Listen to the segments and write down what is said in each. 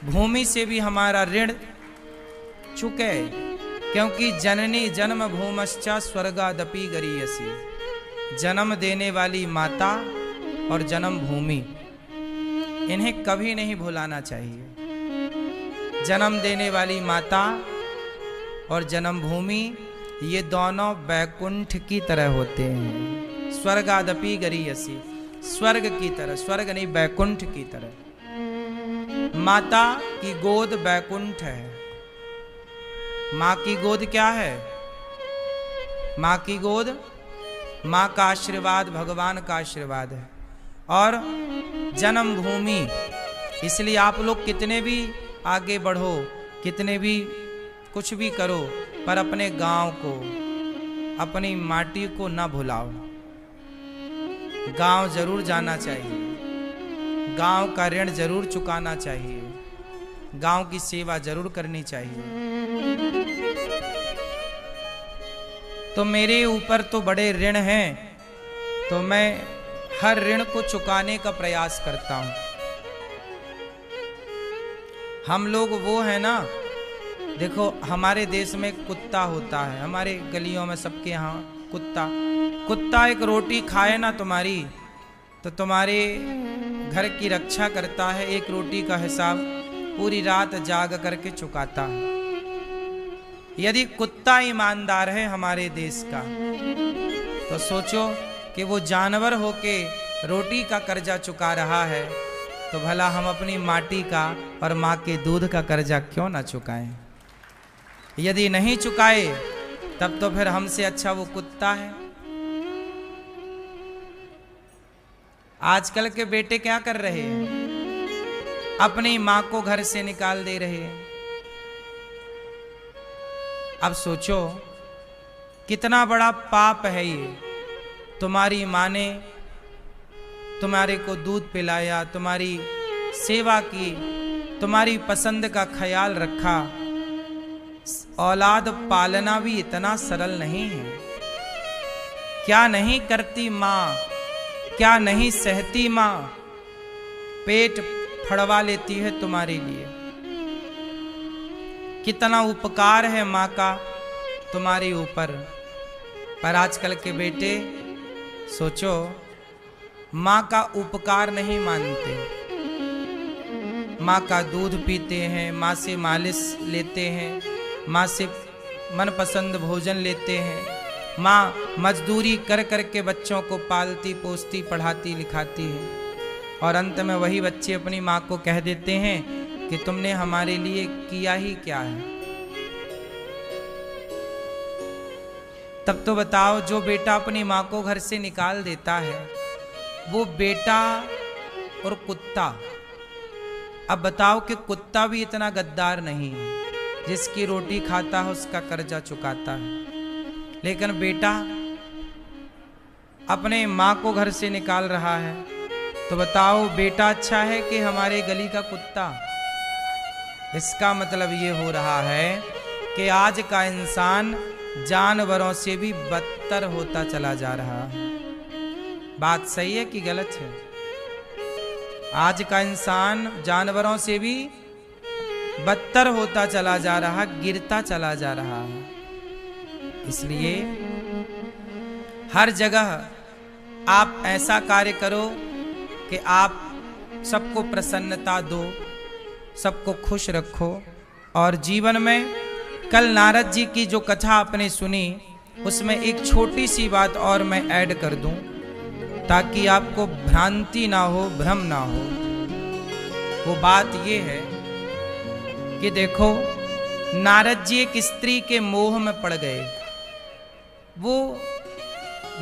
भूमि से भी हमारा ऋण चुके, क्योंकि जननी जन्म भूमश्चा स्वर्गादपि गरीयसी। जन्म देने वाली माता और जन्म भूमि, इन्हें कभी नहीं भुलाना चाहिए। जन्म देने वाली माता और जन्म भूमि ये दोनों बैकुंठ की तरह होते हैं। स्वर्गादपि गरीयसी, स्वर्ग की तरह, स्वर्ग नहीं बैकुंठ की तरह। माता की गोद बैकुंठ है। माँ की गोद क्या है? माँ की गोद, माँ का आशीर्वाद भगवान का आशीर्वाद है। और जन्म भूमि, इसलिए आप लोग कितने भी आगे बढ़ो, कितने भी कुछ भी करो, पर अपने गांव को, अपनी माटी को ना भुलाओ। गांव जरूर जाना चाहिए, गांव का ऋण जरूर चुकाना चाहिए, गांव की सेवा जरूर करनी चाहिए। तो मेरे ऊपर तो बड़े ऋण हैं, तो मैं हर ऋण को चुकाने का प्रयास करता हूं। हम लोग वो है ना, देखो हमारे देश में कुत्ता होता है, हमारे गलियों में सबके यहाँ कुत्ता एक रोटी खाए ना तुम्हारी, तो तुम्हारे घर की रक्षा करता है। एक रोटी का हिसाब पूरी रात जाग करके चुकाता है। यदि कुत्ता ईमानदार है हमारे देश का, तो सोचो कि वो जानवर होके रोटी का कर्जा चुका रहा है, तो भला हम अपनी माटी का और माँ के दूध का कर्जा क्यों ना चुकाएं? यदि नहीं चुकाए तब तो फिर हमसे अच्छा वो कुत्ता है। आजकल के बेटे क्या कर रहे हैं? अपनी माँ को घर से निकाल दे रहे हैं। अब सोचो कितना बड़ा पाप है ये। तुम्हारी माँ ने तुम्हारे को दूध पिलाया, तुम्हारी सेवा की, तुम्हारी पसंद का ख्याल रखा। औलाद पालना भी इतना सरल नहीं है। क्या नहीं करती माँ, क्या नहीं सहती माँ, पेट फड़वा लेती है तुम्हारे लिए। कितना उपकार है माँ का तुम्हारे ऊपर। पर आजकल के बेटे सोचो, माँ का उपकार नहीं मानते। माँ का दूध पीते हैं, माँ से मालिश लेते हैं, माँ से मनपसंद भोजन लेते हैं। माँ मजदूरी कर कर के बच्चों को पालती पोसती पढ़ाती लिखाती है, और अंत में वही बच्चे अपनी माँ को कह देते हैं कि तुमने हमारे लिए किया ही क्या है। तब तो बताओ, जो बेटा अपनी माँ को घर से निकाल देता है, वो बेटा और कुत्ता। अब बताओ कि कुत्ता भी इतना गद्दार नहीं है, जिसकी रोटी खाता है उसका कर्जा चुकाता है। लेकिन बेटा अपने माँ को घर से निकाल रहा है, तो बताओ बेटा अच्छा है कि हमारे गली का कुत्ता? इसका मतलब ये हो रहा है कि आज का इंसान जानवरों से भी बदतर होता चला जा रहा है। बात सही है कि गलत है? आज का इंसान जानवरों से भी बदतर होता चला जा रहा, गिरता चला जा रहा है। इसलिए हर जगह आप ऐसा कार्य करो कि आप सबको प्रसन्नता दो, सबको खुश रखो। और जीवन में कल नारद जी की जो कथा आपने सुनी, उसमें एक छोटी सी बात और मैं ऐड कर दूं, ताकि आपको भ्रांति ना हो, भ्रम ना हो। वो बात ये है कि देखो, नारद जी एक स्त्री के मोह में पड़ गए। वो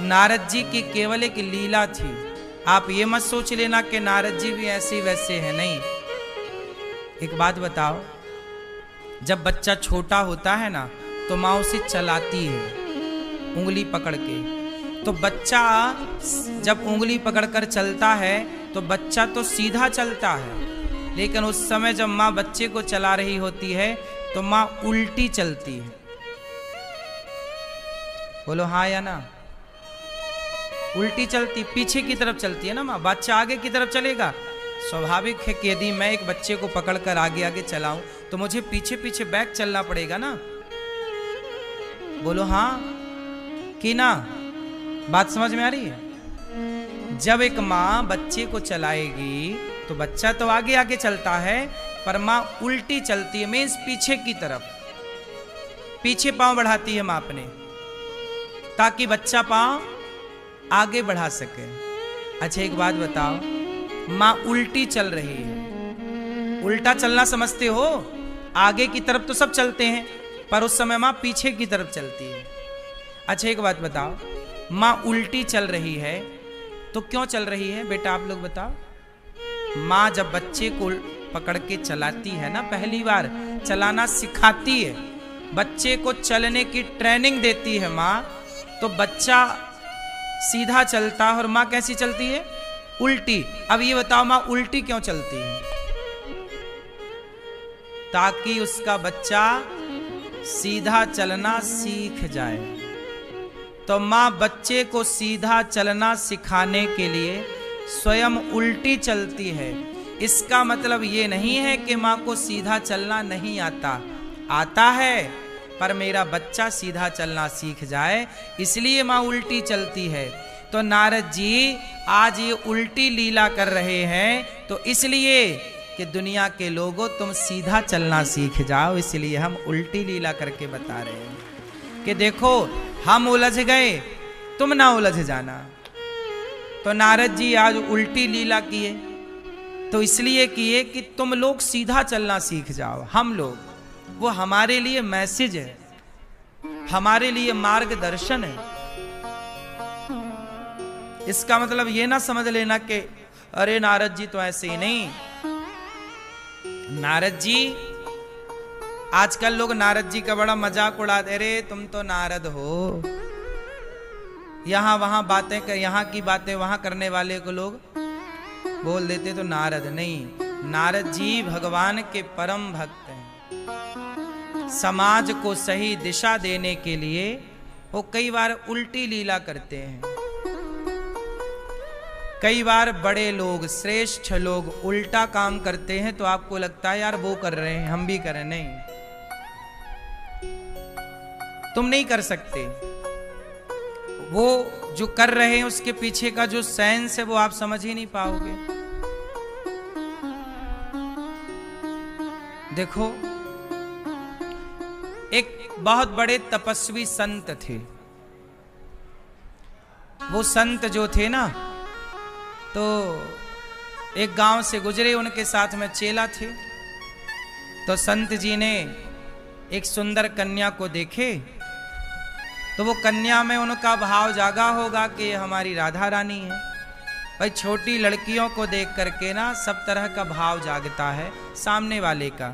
नारद जी की केवल एक लीला थी। आप ये मत सोच लेना कि नारद जी भी ऐसे वैसे हैं, नहीं। एक बात बताओ, जब बच्चा छोटा होता है ना, तो माँ उसे चलाती है उंगली पकड़ के। तो बच्चा जब उंगली पकड़कर चलता है, तो बच्चा तो सीधा चलता है, लेकिन उस समय जब माँ बच्चे को चला रही होती है, तो माँ उल्टी चलती है। बोलो हाँ या ना? उल्टी चलती, पीछे की तरफ चलती है ना माँ। बच्चा आगे की तरफ चलेगा, स्वाभाविक है कि यदि मैं एक बच्चे को पकड़कर आगे आगे चलाऊं तो मुझे पीछे पीछे बैक चलना पड़ेगा ना। बोलो हाँ कि ना? बात समझ में आ रही है? जब एक माँ बच्चे को चलाएगी तो बच्चा तो आगे आगे चलता है, पर माँ उल्टी चलती है, मीन्स पीछे की तरफ, पीछे पांव बढ़ाती है माँ अपने, ताकि बच्चा पांव आगे बढ़ा सके। अच्छा एक बात बताओ, माँ उल्टी चल रही है, उल्टा चलना समझते हो? आगे की तरफ तो सब चलते हैं, पर उस समय माँ पीछे की तरफ चलती है। अच्छा एक बात बताओ, माँ उल्टी चल रही है तो क्यों चल रही है बेटा, आप लोग बताओ। माँ जब बच्चे को पकड़ के चलाती है ना, पहली बार चलाना सिखाती है, बच्चे को चलने की ट्रेनिंग देती है माँ, तो बच्चा सीधा चलता है और माँ कैसी चलती है? उल्टी। अब ये बताओ माँ उल्टी क्यों चलती है? ताकि उसका बच्चा सीधा चलना सीख जाए। तो माँ बच्चे को सीधा चलना सिखाने के लिए स्वयं उल्टी चलती है। इसका मतलब ये नहीं है कि माँ को सीधा चलना नहीं आता, आता है, पर मेरा बच्चा सीधा चलना सीख जाए इसलिए माँ उल्टी चलती है। तो नारद जी आज ये उल्टी लीला कर रहे हैं, तो इसलिए कि दुनिया के लोगों तुम सीधा चलना सीख जाओ, इसलिए हम उल्टी लीला करके बता रहे हैं कि देखो हम उलझ गए, तुम ना उलझ जाना। तो नारद जी आज उल्टी लीला किए, तो इसलिए किए कि तुम लोग सीधा चलना सीख जाओ। हम लोग, वो हमारे लिए मैसेज है, हमारे लिए मार्गदर्शन है। इसका मतलब ये ना समझ लेना कि अरे नारद जी तो ऐसे ही नहीं। नारद जी, आजकल लोग नारद जी का बड़ा मजाक उड़ाते, अरे तुम तो नारद हो, यहां वहां बातें कर, यहां की बातें वहां करने वाले को लोग बोल देते तो नारद नहीं। नारद जी भगवान के परम भक्त हैं। समाज को सही दिशा देने के लिए वो कई बार उल्टी लीला करते हैं। कई बार बड़े लोग, श्रेष्ठ लोग उल्टा काम करते हैं तो आपको लगता है यार वो कर रहे हैं हम भी करें। नहीं, तुम नहीं कर सकते। वो जो कर रहे हैं उसके पीछे का जो सेंस है वो आप समझ ही नहीं पाओगे। देखो, एक बहुत बड़े तपस्वी संत थे। वो संत जो थे ना, तो एक गांव से गुजरे, उनके साथ में चेला थे। तो संत जी ने एक सुंदर कन्या को देखे, तो वो कन्या में उनका भाव जागा होगा कि हमारी राधा रानी है। भाई छोटी लड़कियों को देख करके ना सब तरह का भाव जागता है सामने वाले का।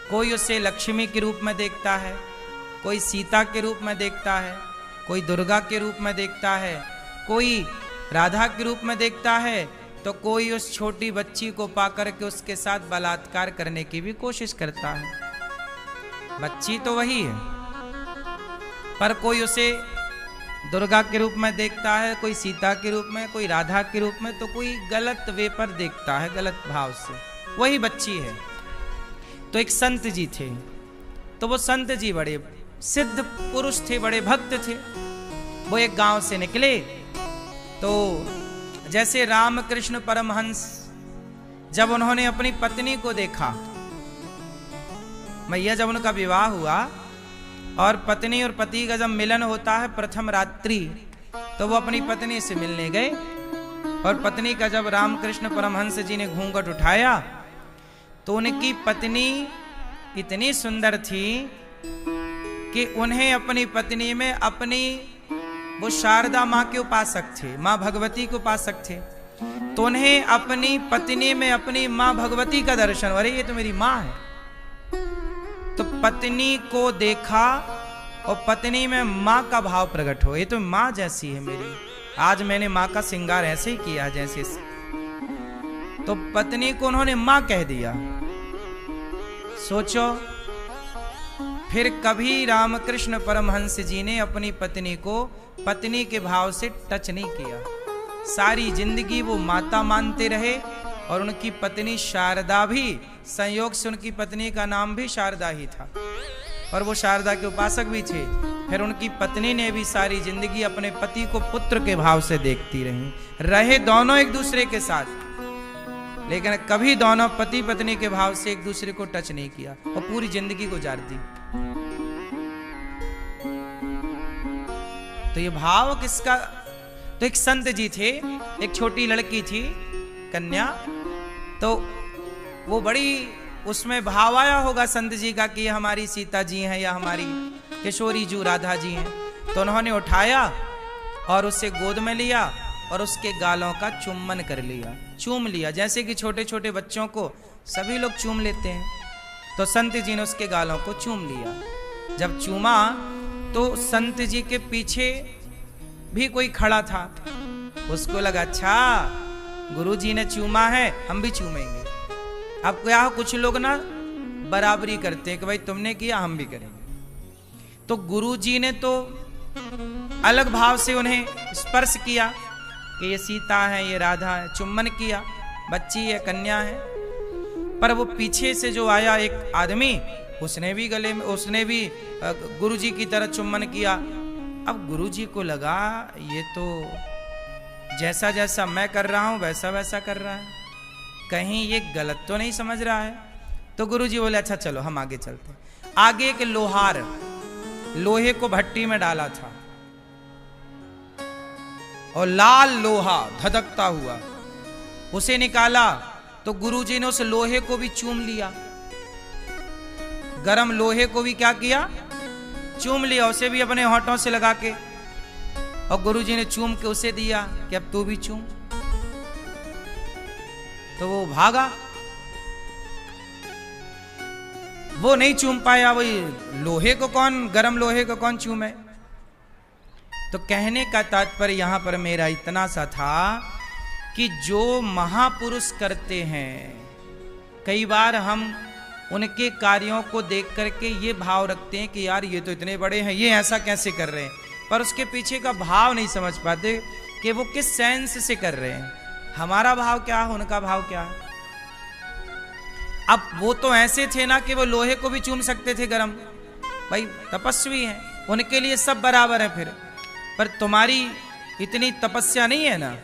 कोई उसे लक्ष्मी के रूप में देखता है, कोई सीता के रूप में देखता है, कोई दुर्गा के रूप में देखता है, कोई राधा के रूप में देखता है, तो कोई उस छोटी बच्ची को पाकर के उसके साथ बलात्कार करने की भी कोशिश करता है। बच्ची तो वही है, पर कोई उसे दुर्गा के रूप में देखता है, कोई सीता के रूप में, कोई राधा के रूप में, तो कोई गलत वे पर देखता है, गलत भाव से। वही बच्ची है। तो एक संत जी थे, तो वो संत जी बड़े सिद्ध पुरुष थे, बड़े भक्त थे। वो एक गांव से निकले, तो जैसे रामकृष्ण परमहंस जब उन्होंने अपनी पत्नी को देखा, मैया जब उनका विवाह हुआ और पत्नी और पति का जब मिलन होता है प्रथम रात्रि, तो वो अपनी पत्नी से मिलने गए। और पत्नी का जब रामकृष्ण परमहंस जी ने घूंघट उठाया, तो उनकी पत्नी इतनी सुंदर थी कि उन्हें अपनी पत्नी में अपनी, वो शारदा माँ के उपासक थे, माँ भगवती के उपासक थे, तो उन्हें अपनी पत्नी में अपनी माँ भगवती का दर्शन, अरे ये तो मेरी माँ है। तो पत्नी को देखा और पत्नी में माँ का भाव प्रकट हो, ये तो माँ जैसी है मेरी, आज मैंने माँ का श्रृंगार ऐसे ही किया जैसे। तो पत्नी को उन्होंने माँ कह दिया। सोचो, फिर कभी रामकृष्ण परमहंस जी ने अपनी पत्नी को पत्नी के भाव से टच नहीं किया। सारी जिंदगी वो माता मानते रहे और उनकी पत्नी शारदा भी, संयोग से उनकी पत्नी का नाम भी शारदा ही था और वो शारदा के उपासक भी थे। फिर उनकी पत्नी ने भी सारी जिंदगी अपने पति को पुत्र के भाव से देखती रहे दोनों एक दूसरे के साथ, लेकिन कभी दोनों पति पत्नी के भाव से एक दूसरे को टच नहीं किया और पूरी जिंदगी गुजार दी। तो ये भाव किसका? तो एक संत जी थे, एक छोटी लड़की थी कन्या, तो वो बड़ी उसमें भाव आया होगा संत जी का कि ये हमारी सीता जी हैं या हमारी किशोरी जी राधा जी हैं। तो उन्होंने उठाया और उसे गोद में लिया और उसके गालों का चुम्बन कर लिया, चूम लिया, जैसे कि छोटे छोटे बच्चों को सभी लोग चूम लेते हैं। तो संत जी ने उसके गालों को चूम लिया। जब चूमा तो संत जी के पीछे भी कोई खड़ा था, उसको लगा अच्छा गुरु जी ने चूमा है, हम भी चूमेंगे। अब क्या हो, कुछ लोग ना बराबरी करते हैं कि भाई तुमने किया हम भी करेंगे। तो गुरु जी ने तो अलग भाव से उन्हें स्पर्श किया कि ये सीता है, ये राधा है, चुम्बन किया, बच्ची है, कन्या है। पर वो पीछे से जो आया एक आदमी, उसने भी गले में, उसने भी गुरु जी की तरह चुम्बन किया। अब गुरु जी को लगा ये तो जैसा जैसा मैं कर रहा हूं वैसा वैसा कर रहा है, कहीं ये गलत तो नहीं समझ रहा है। तो गुरु जी बोले अच्छा चलो हम आगे चलते हैं। आगे एक लोहार लोहे को भट्टी में डाला था और लाल लोहा धधकता हुआ उसे निकाला, तो गुरु जी ने उस लोहे को भी चूम लिया, गरम लोहे को भी क्या किया, चूम लिया, उसे भी अपने होठों से लगा के, और गुरुजी ने चूम के उसे दिया कि अब तू भी चूम। तो वो भागा, वो नहीं चूम पाया, वही लोहे को कौन, गरम लोहे को कौन चूमे। तो कहने का तात्पर्य यहां पर मेरा इतना सा था कि जो महापुरुष करते हैं, कई बार हम उनके कार्यों को देख करके ये भाव रखते हैं कि यार ये तो इतने बड़े हैं, ये ऐसा कैसे कर रहे हैं, पर उसके पीछे का भाव नहीं समझ पाते कि वो किस सेंस से कर रहे हैं, हमारा भाव क्या है, उनका भाव क्या है। अब वो तो ऐसे थे ना कि वो लोहे को भी चूम सकते थे गरम, भाई तपस्वी हैं, उनके लिए सब बराबर है। फिर पर तुम्हारी इतनी तपस्या नहीं है ना,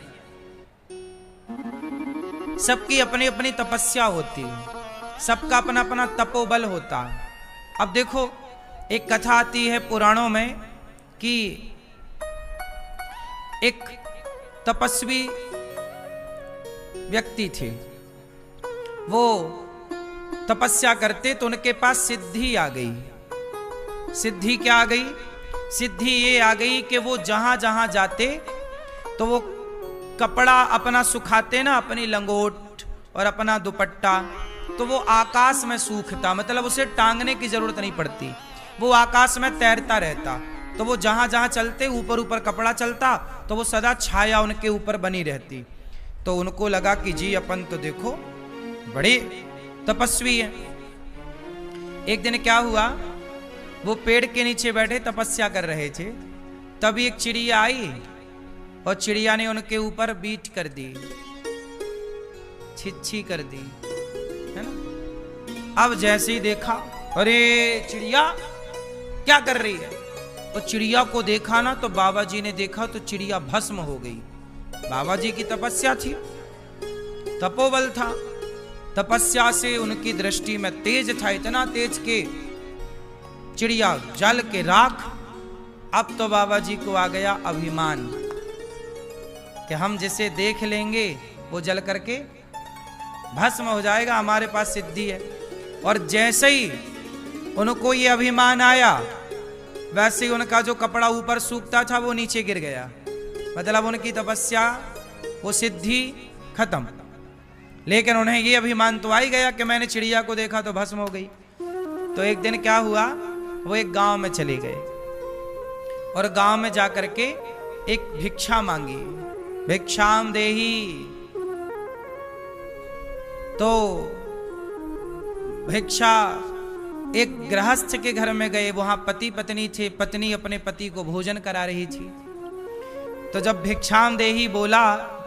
सबकी अपनी अपनी तपस्या होती है, सबका अपना अपना तपोबल होता है। अब देखो एक कथा आती है पुराणों में कि एक तपस्वी व्यक्ति थे, वो तपस्या करते तो उनके पास सिद्धि आ गई। सिद्धि क्या आ गई? सिद्धि ये आ गई कि वो जहां जहां जाते तो वो कपड़ा अपना सुखाते ना, अपनी लंगोट और अपना दुपट्टा, तो वो आकाश में सूखता, मतलब उसे टांगने की जरूरत नहीं पड़ती, वो आकाश में तैरता रहता। तो वो जहां जहां चलते ऊपर ऊपर कपड़ा चलता, तो वो सदा छाया उनके ऊपर बनी रहती। तो उनको लगा कि जी अपन तो देखो बड़े तपस्वी हैं। एक दिन क्या हुआ, वो पेड़ के नीचे बैठे तपस्या कर रहे थे, तभी एक चिड़िया आई और चिड़िया ने उनके ऊपर बीट कर दी, छिछी कर दी, है ना। अब जैसे ही देखा, अरे चिड़िया क्या कर रही है, तो चिड़िया को देखा ना, तो बाबा जी ने देखा तो चिड़िया भस्म हो गई। बाबा जी की तपस्या थी, तपोबल था, तपस्या से उनकी दृष्टि में तेज था, इतना तेज के चिड़िया जल के राख। अब तो बाबा जी को आ गया अभिमान कि हम जिसे देख लेंगे वो जल करके भस्म हो जाएगा, हमारे पास सिद्धि है। और जैसे ही उनको ये अभिमान आया, वैसे ही उनका जो कपड़ा ऊपर सूखता था वो नीचे गिर गया, मतलब उनकी तपस्या, वो सिद्धि खत्म। लेकिन उन्हें ये अभिमान तो आ ही गया कि मैंने चिड़िया को देखा तो भस्म हो गई। तो एक दिन क्या हुआ, वो एक गांव में चले गए और गांव में जाकर के एक भिक्षा मांगी, भिक्षाम देही। तो भिक्षा, एक गृहस्थ के घर में गए, वहां पति पत्नी थे, पत्नी अपने पति को भोजन करा रही थी। तो जब भिक्षाम देही बोला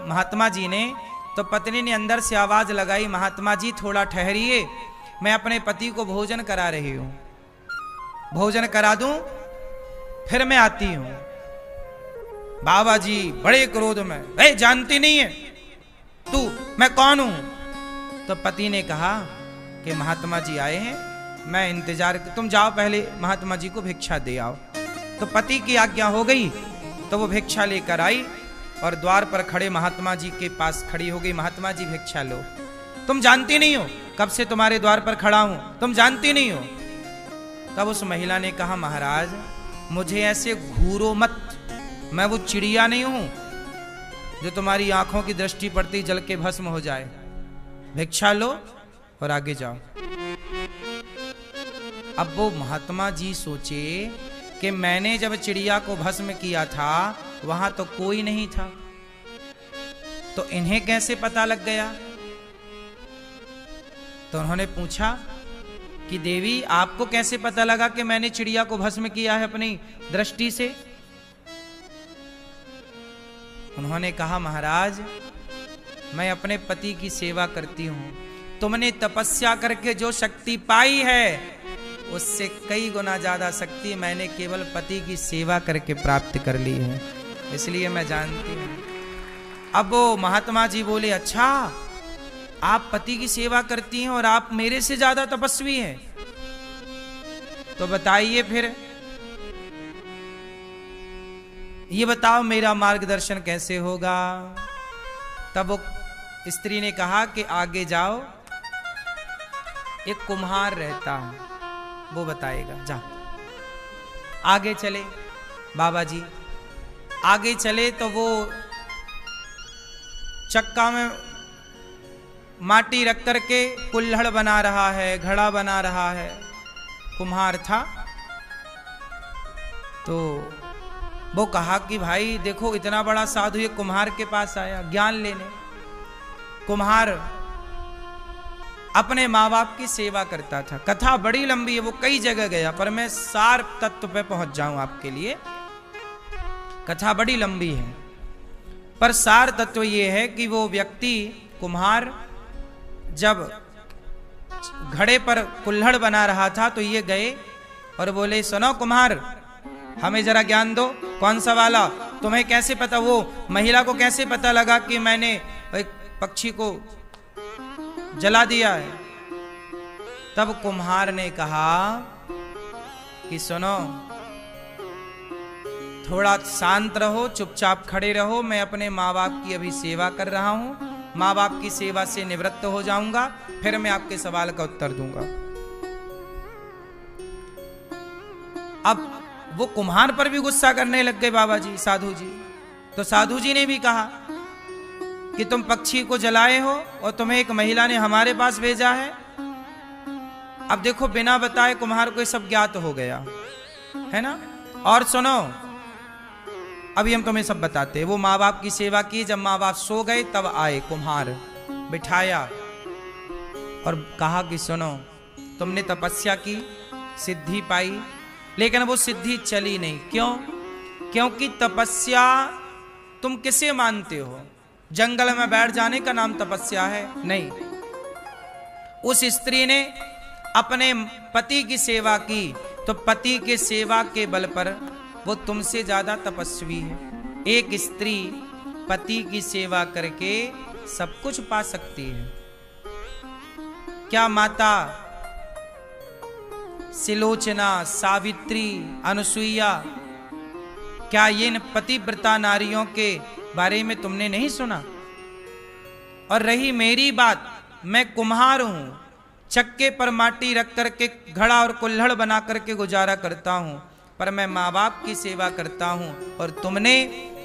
महात्मा जी ने तो पत्नी ने अंदर से आवाज लगाई, महात्मा जी थोड़ा ठहरिए, मैं अपने पति को भोजन करा रही हूं, भोजन करा दूं फिर मैं आती हूं। बाबा जी बड़े क्रोध में, जानती नहीं है तू मैं कौन हूं? तो पति ने कहा कि महात्मा जी आए हैं, मैं इंतजार, तुम जाओ पहले महात्मा जी को भिक्षा दे आओ। तो पति की आज्ञा हो गई, तो वो भिक्षा लेकर आई और द्वार पर खड़े महात्मा जी के पास खड़ी हो गई। महात्मा जी भिक्षा लो। तुम जानती नहीं हो, कब से तुम्हारे द्वार पर खड़ा हूं, तुम जानती नहीं हो। तब उस महिला ने कहा, महाराज मुझे ऐसे घूरो मत, मैं वो चिड़िया नहीं हूं जो तुम्हारी आंखों की दृष्टि पड़ती जल के भस्म हो जाए। भिक्षा लो और आगे जाओ। अब वो महात्मा जी सोचे कि मैंने जब चिड़िया को भस्म किया था वहां तो कोई नहीं था, तो इन्हें कैसे पता लग गया? तो उन्होंने पूछा कि देवी आपको कैसे पता लगा कि मैंने चिड़िया को भस्म किया है अपनी दृष्टि से? उन्होंने कहा, महाराज मैं अपने पति की सेवा करती हूं, तुमने तपस्या करके जो शक्ति पाई है उससे कई गुना ज्यादा शक्ति मैंने केवल पति की सेवा करके प्राप्त कर ली है, इसलिए मैं जानती हूं। अब वो महात्मा जी बोले, अच्छा आप पति की सेवा करती हैं और आप मेरे से ज्यादा तपस्वी हैं, तो बताइए फिर, ये बताओ मेरा मार्गदर्शन कैसे होगा? तब वो स्त्री ने कहा कि आगे जाओ, एक कुम्हार रहता है वो बताएगा, जा। आगे चले बाबा जी, आगे चले तो वो चक्का में माटी रख करके कुल्हड़ बना रहा है, घड़ा बना रहा है, कुम्हार था। तो वो कहा कि भाई देखो इतना बड़ा साधु ये कुम्हार के पास आया ज्ञान लेने। कुम्हार अपने माँ बाप की सेवा करता था। कथा बड़ी लंबी है, वो कई जगह गया, पर मैं सार तत्व पे पहुंच जाऊं आपके लिए। कथा बड़ी लंबी है, पर सार तत्व ये है कि वो व्यक्ति कुम्हार जब घड़े पर कुल्हड़ बना रहा था तो ये गए और बोले, सुनो कुम्हार हमें जरा ज्ञान दो। कौन सा वाला? तुम्हें कैसे पता, वो महिला को कैसे पता लगा कि मैंने एक पक्षी को जला दिया है? तब कुम्हार ने कहा कि सुनो, थोड़ा शांत रहो, चुपचाप खड़े रहो, मैं अपने माँ बाप की अभी सेवा कर रहा हूं, माँ बाप की सेवा से निवृत्त हो जाऊंगा, फिर मैं आपके सवाल का उत्तर दूंगा। अब वो कुम्हार पर भी गुस्सा करने लग गए बाबा जी, साधु जी। तो साधु जी ने भी कहा कि तुम पक्षी को जलाए हो और तुम्हें एक महिला ने हमारे पास भेजा है। अब देखो बिना बताए कुम्हार को ये सब ज्ञात हो गया है ना। और सुनो, अभी हम तुम्हें सब बताते। वो माँ बाप की सेवा की, जब माँ बाप सो गए तब आए कुम्हार, बिठाया और कहा कि सुनो, तुमने तपस्या की, सिद्धि पाई, लेकिन वो सिद्धि चली नहीं। क्यों? क्योंकि तपस्या तुम किसे मानते हो? जंगल में बैठ जाने का नाम तपस्या है? नहीं। उस स्त्री ने अपने पति की सेवा की, तो पति के सेवा के बल पर वो तुमसे ज्यादा तपस्वी है। एक स्त्री पति की सेवा करके सब कुछ पा सकती है। क्या माता सिलोचना, सावित्री, अनुसुईया, क्या ये इन पतिव्रता नारियों के बारे में तुमने नहीं सुना? और रही मेरी बात, मैं कुम्हार हूं, चक्के पर माटी रख करके घड़ा और कुल्हड़ बना करके गुजारा करता हूं, पर मैं माँ बाप की सेवा करता हूं। और तुमने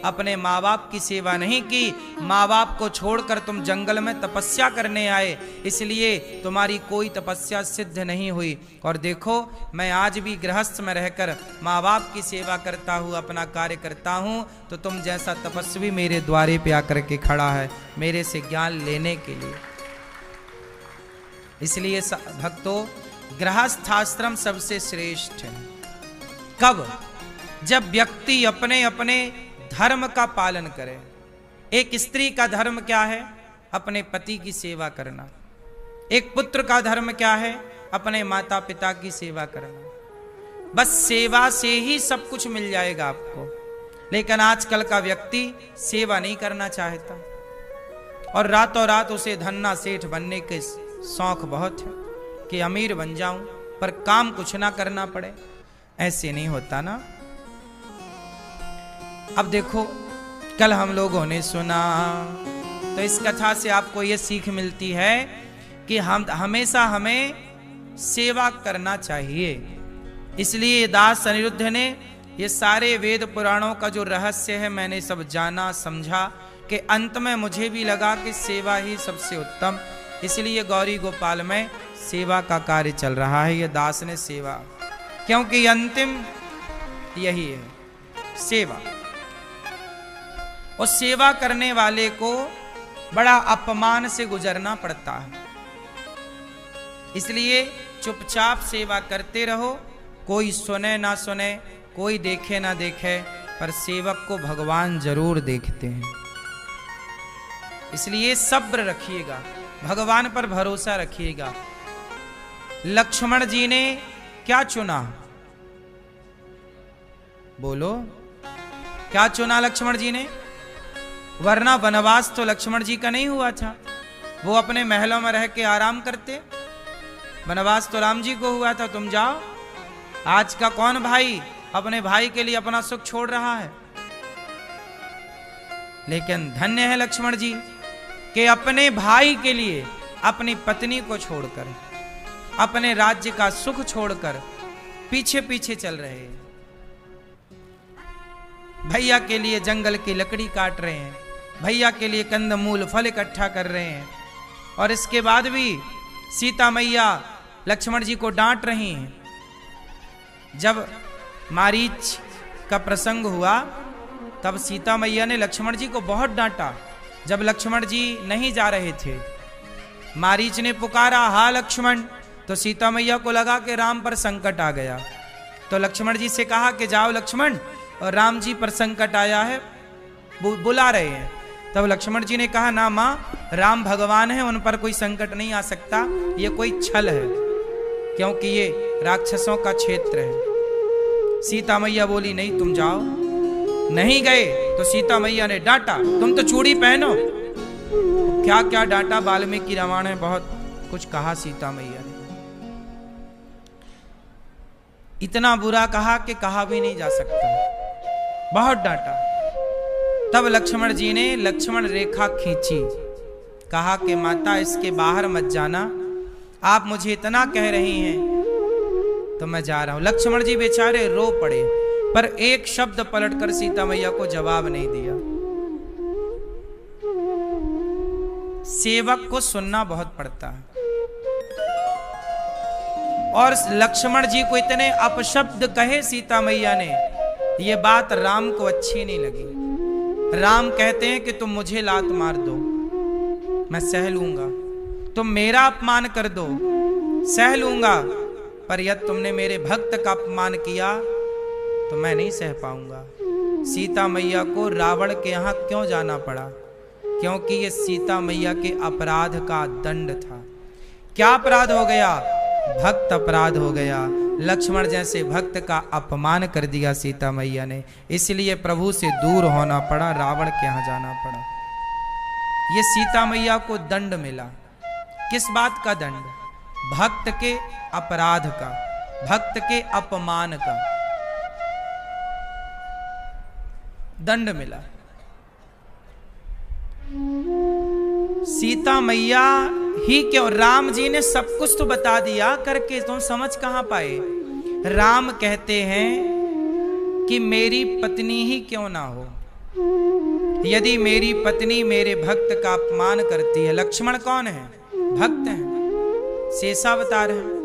अपने माँ बाप की सेवा नहीं की, माँ बाप को छोड़कर तुम जंगल में तपस्या करने आए, इसलिए तुम्हारी कोई तपस्या सिद्ध नहीं हुई। और देखो, मैं आज भी गृहस्थ में रहकर माँ बाप की सेवा करता हूँ, अपना कार्य करता हूँ, तो तुम जैसा तपस्वी मेरे द्वारे पे आकर के खड़ा है मेरे से ज्ञान लेने के लिए। इसलिए भक्तों, गृहस्थाश्रम सबसे श्रेष्ठ है। कब? जब व्यक्ति अपने अपने धर्म का पालन करे। एक स्त्री का धर्म क्या है? अपने पति की सेवा करना। एक पुत्र का धर्म क्या है? अपने माता पिता की सेवा करना। बस सेवा से ही सब कुछ मिल जाएगा आपको। लेकिन आजकल का व्यक्ति सेवा नहीं करना चाहता और रातों रात उसे धन्ना सेठ बनने के शौक बहुत है कि अमीर बन जाऊं, पर काम कुछ ना करना पड़े। ऐसे नहीं होता ना। अब देखो, कल हम लोगों ने सुना, तो इस कथा से आपको यह सीख मिलती है कि हम हमेशा हमें सेवा करना चाहिए। इसलिए दास अनिरुद्ध ने ये सारे वेद पुराणों का जो रहस्य है मैंने सब जाना समझा कि अंत में मुझे भी लगा कि सेवा ही सबसे उत्तम। इसलिए गौरी गोपाल में सेवा का कार्य चल रहा है। ये दास ने सेवा, क्योंकि अंतिम यही है, सेवा। और सेवा करने वाले को बड़ा अपमान से गुजरना पड़ता है। इसलिए चुपचाप सेवा करते रहो, कोई सुने ना सुने, कोई देखे ना देखे, पर सेवक को भगवान जरूर देखते हैं। इसलिए सब्र रखिएगा, भगवान पर भरोसा रखिएगा। लक्ष्मण जी ने क्या चुना? बोलो, क्या चुना लक्ष्मण जी ने? वरना वनवास तो लक्ष्मण जी का नहीं हुआ था। वो अपने महलों में रह के आराम करते। वनवास तो राम जी को हुआ था। तुम जाओ। आज का कौन भाई अपने भाई के लिए अपना सुख छोड़ रहा है? लेकिन धन्य है लक्ष्मण जी कि अपने भाई के लिए अपनी पत्नी को छोड़कर, अपने राज्य का सुख छोड़कर पीछे पीछे चल रहे हैं। भैया के लिए जंगल की लकड़ी काट रहे हैं, भैया के लिए कंदमूल फल इकट्ठा कर रहे हैं। और इसके बाद भी सीता मैया लक्ष्मण जी को डांट रही हैं। जब मारीच का प्रसंग हुआ तब सीता मैया ने लक्ष्मण जी को बहुत डांटा। जब लक्ष्मण जी नहीं जा रहे थे, मारीच ने पुकारा, हा लक्ष्मण। तो सीता मैया को लगा कि राम पर संकट आ गया। तो लक्ष्मण जी से कहा कि जाओ लक्ष्मण, और राम जी पर संकट आया है, बुला रहे हैं। तब लक्ष्मण जी ने कहा, ना मां, राम भगवान है, उन पर कोई संकट नहीं आ सकता, ये कोई छल है, क्योंकि ये राक्षसों का क्षेत्र है। सीता मैया बोली, नहीं तुम जाओ। नहीं गए तो सीता मैया ने डांटा, तुम तो चूड़ी पहनो। क्या क्या डांटा, वाल्मीकि रामायण में बहुत कुछ कहा सीता मैया ने। इतना बुरा कहा कि कहा भी नहीं जा सकता, बहुत डांटा। तब लक्ष्मण जी ने लक्ष्मण रेखा खींची, कहा कि माता इसके बाहर मत जाना, आप मुझे इतना कह रही हैं तो मैं जा रहा हूं। लक्ष्मण जी बेचारे रो पड़े, पर एक शब्द पलटकर सीता मैया को जवाब नहीं दिया। सेवक को सुनना बहुत पड़ता है। और लक्ष्मण जी को इतने अपशब्द कहे सीता मैया ने, यह बात राम को अच्छी नहीं लगी। राम कहते हैं कि तुम मुझे लात मार दो, मैं सह लूंगा। तुम मेरा अपमान कर दो, सह लूंगा, पर यदि तुमने मेरे भक्त का अपमान किया तो मैं नहीं सह पाऊंगा। सीता मैया को रावण के यहां क्यों जाना पड़ा? क्योंकि ये सीता मैया के अपराध का दंड था। क्या अपराध हो गया? भक्त अपराध हो गया। लक्ष्मण जैसे भक्त का अपमान कर दिया सीता मैया ने, इसलिए प्रभु से दूर होना पड़ा, रावण के यहां जाना पड़ा। ये सीता मैया को दंड मिला। किस बात का दंड? भक्त के अपराध का, भक्त के अपमान का दंड मिला। सीता मैया ही क्यों, राम जी ने सब कुछ तो बता दिया करके, तुम समझ कहां पाए? राम कहते हैं कि मेरी पत्नी ही क्यों ना हो, यदि मेरी पत्नी मेरे भक्त का अपमान करती है। लक्ष्मण कौन है? भक्त हैं, शेषावतार हैं।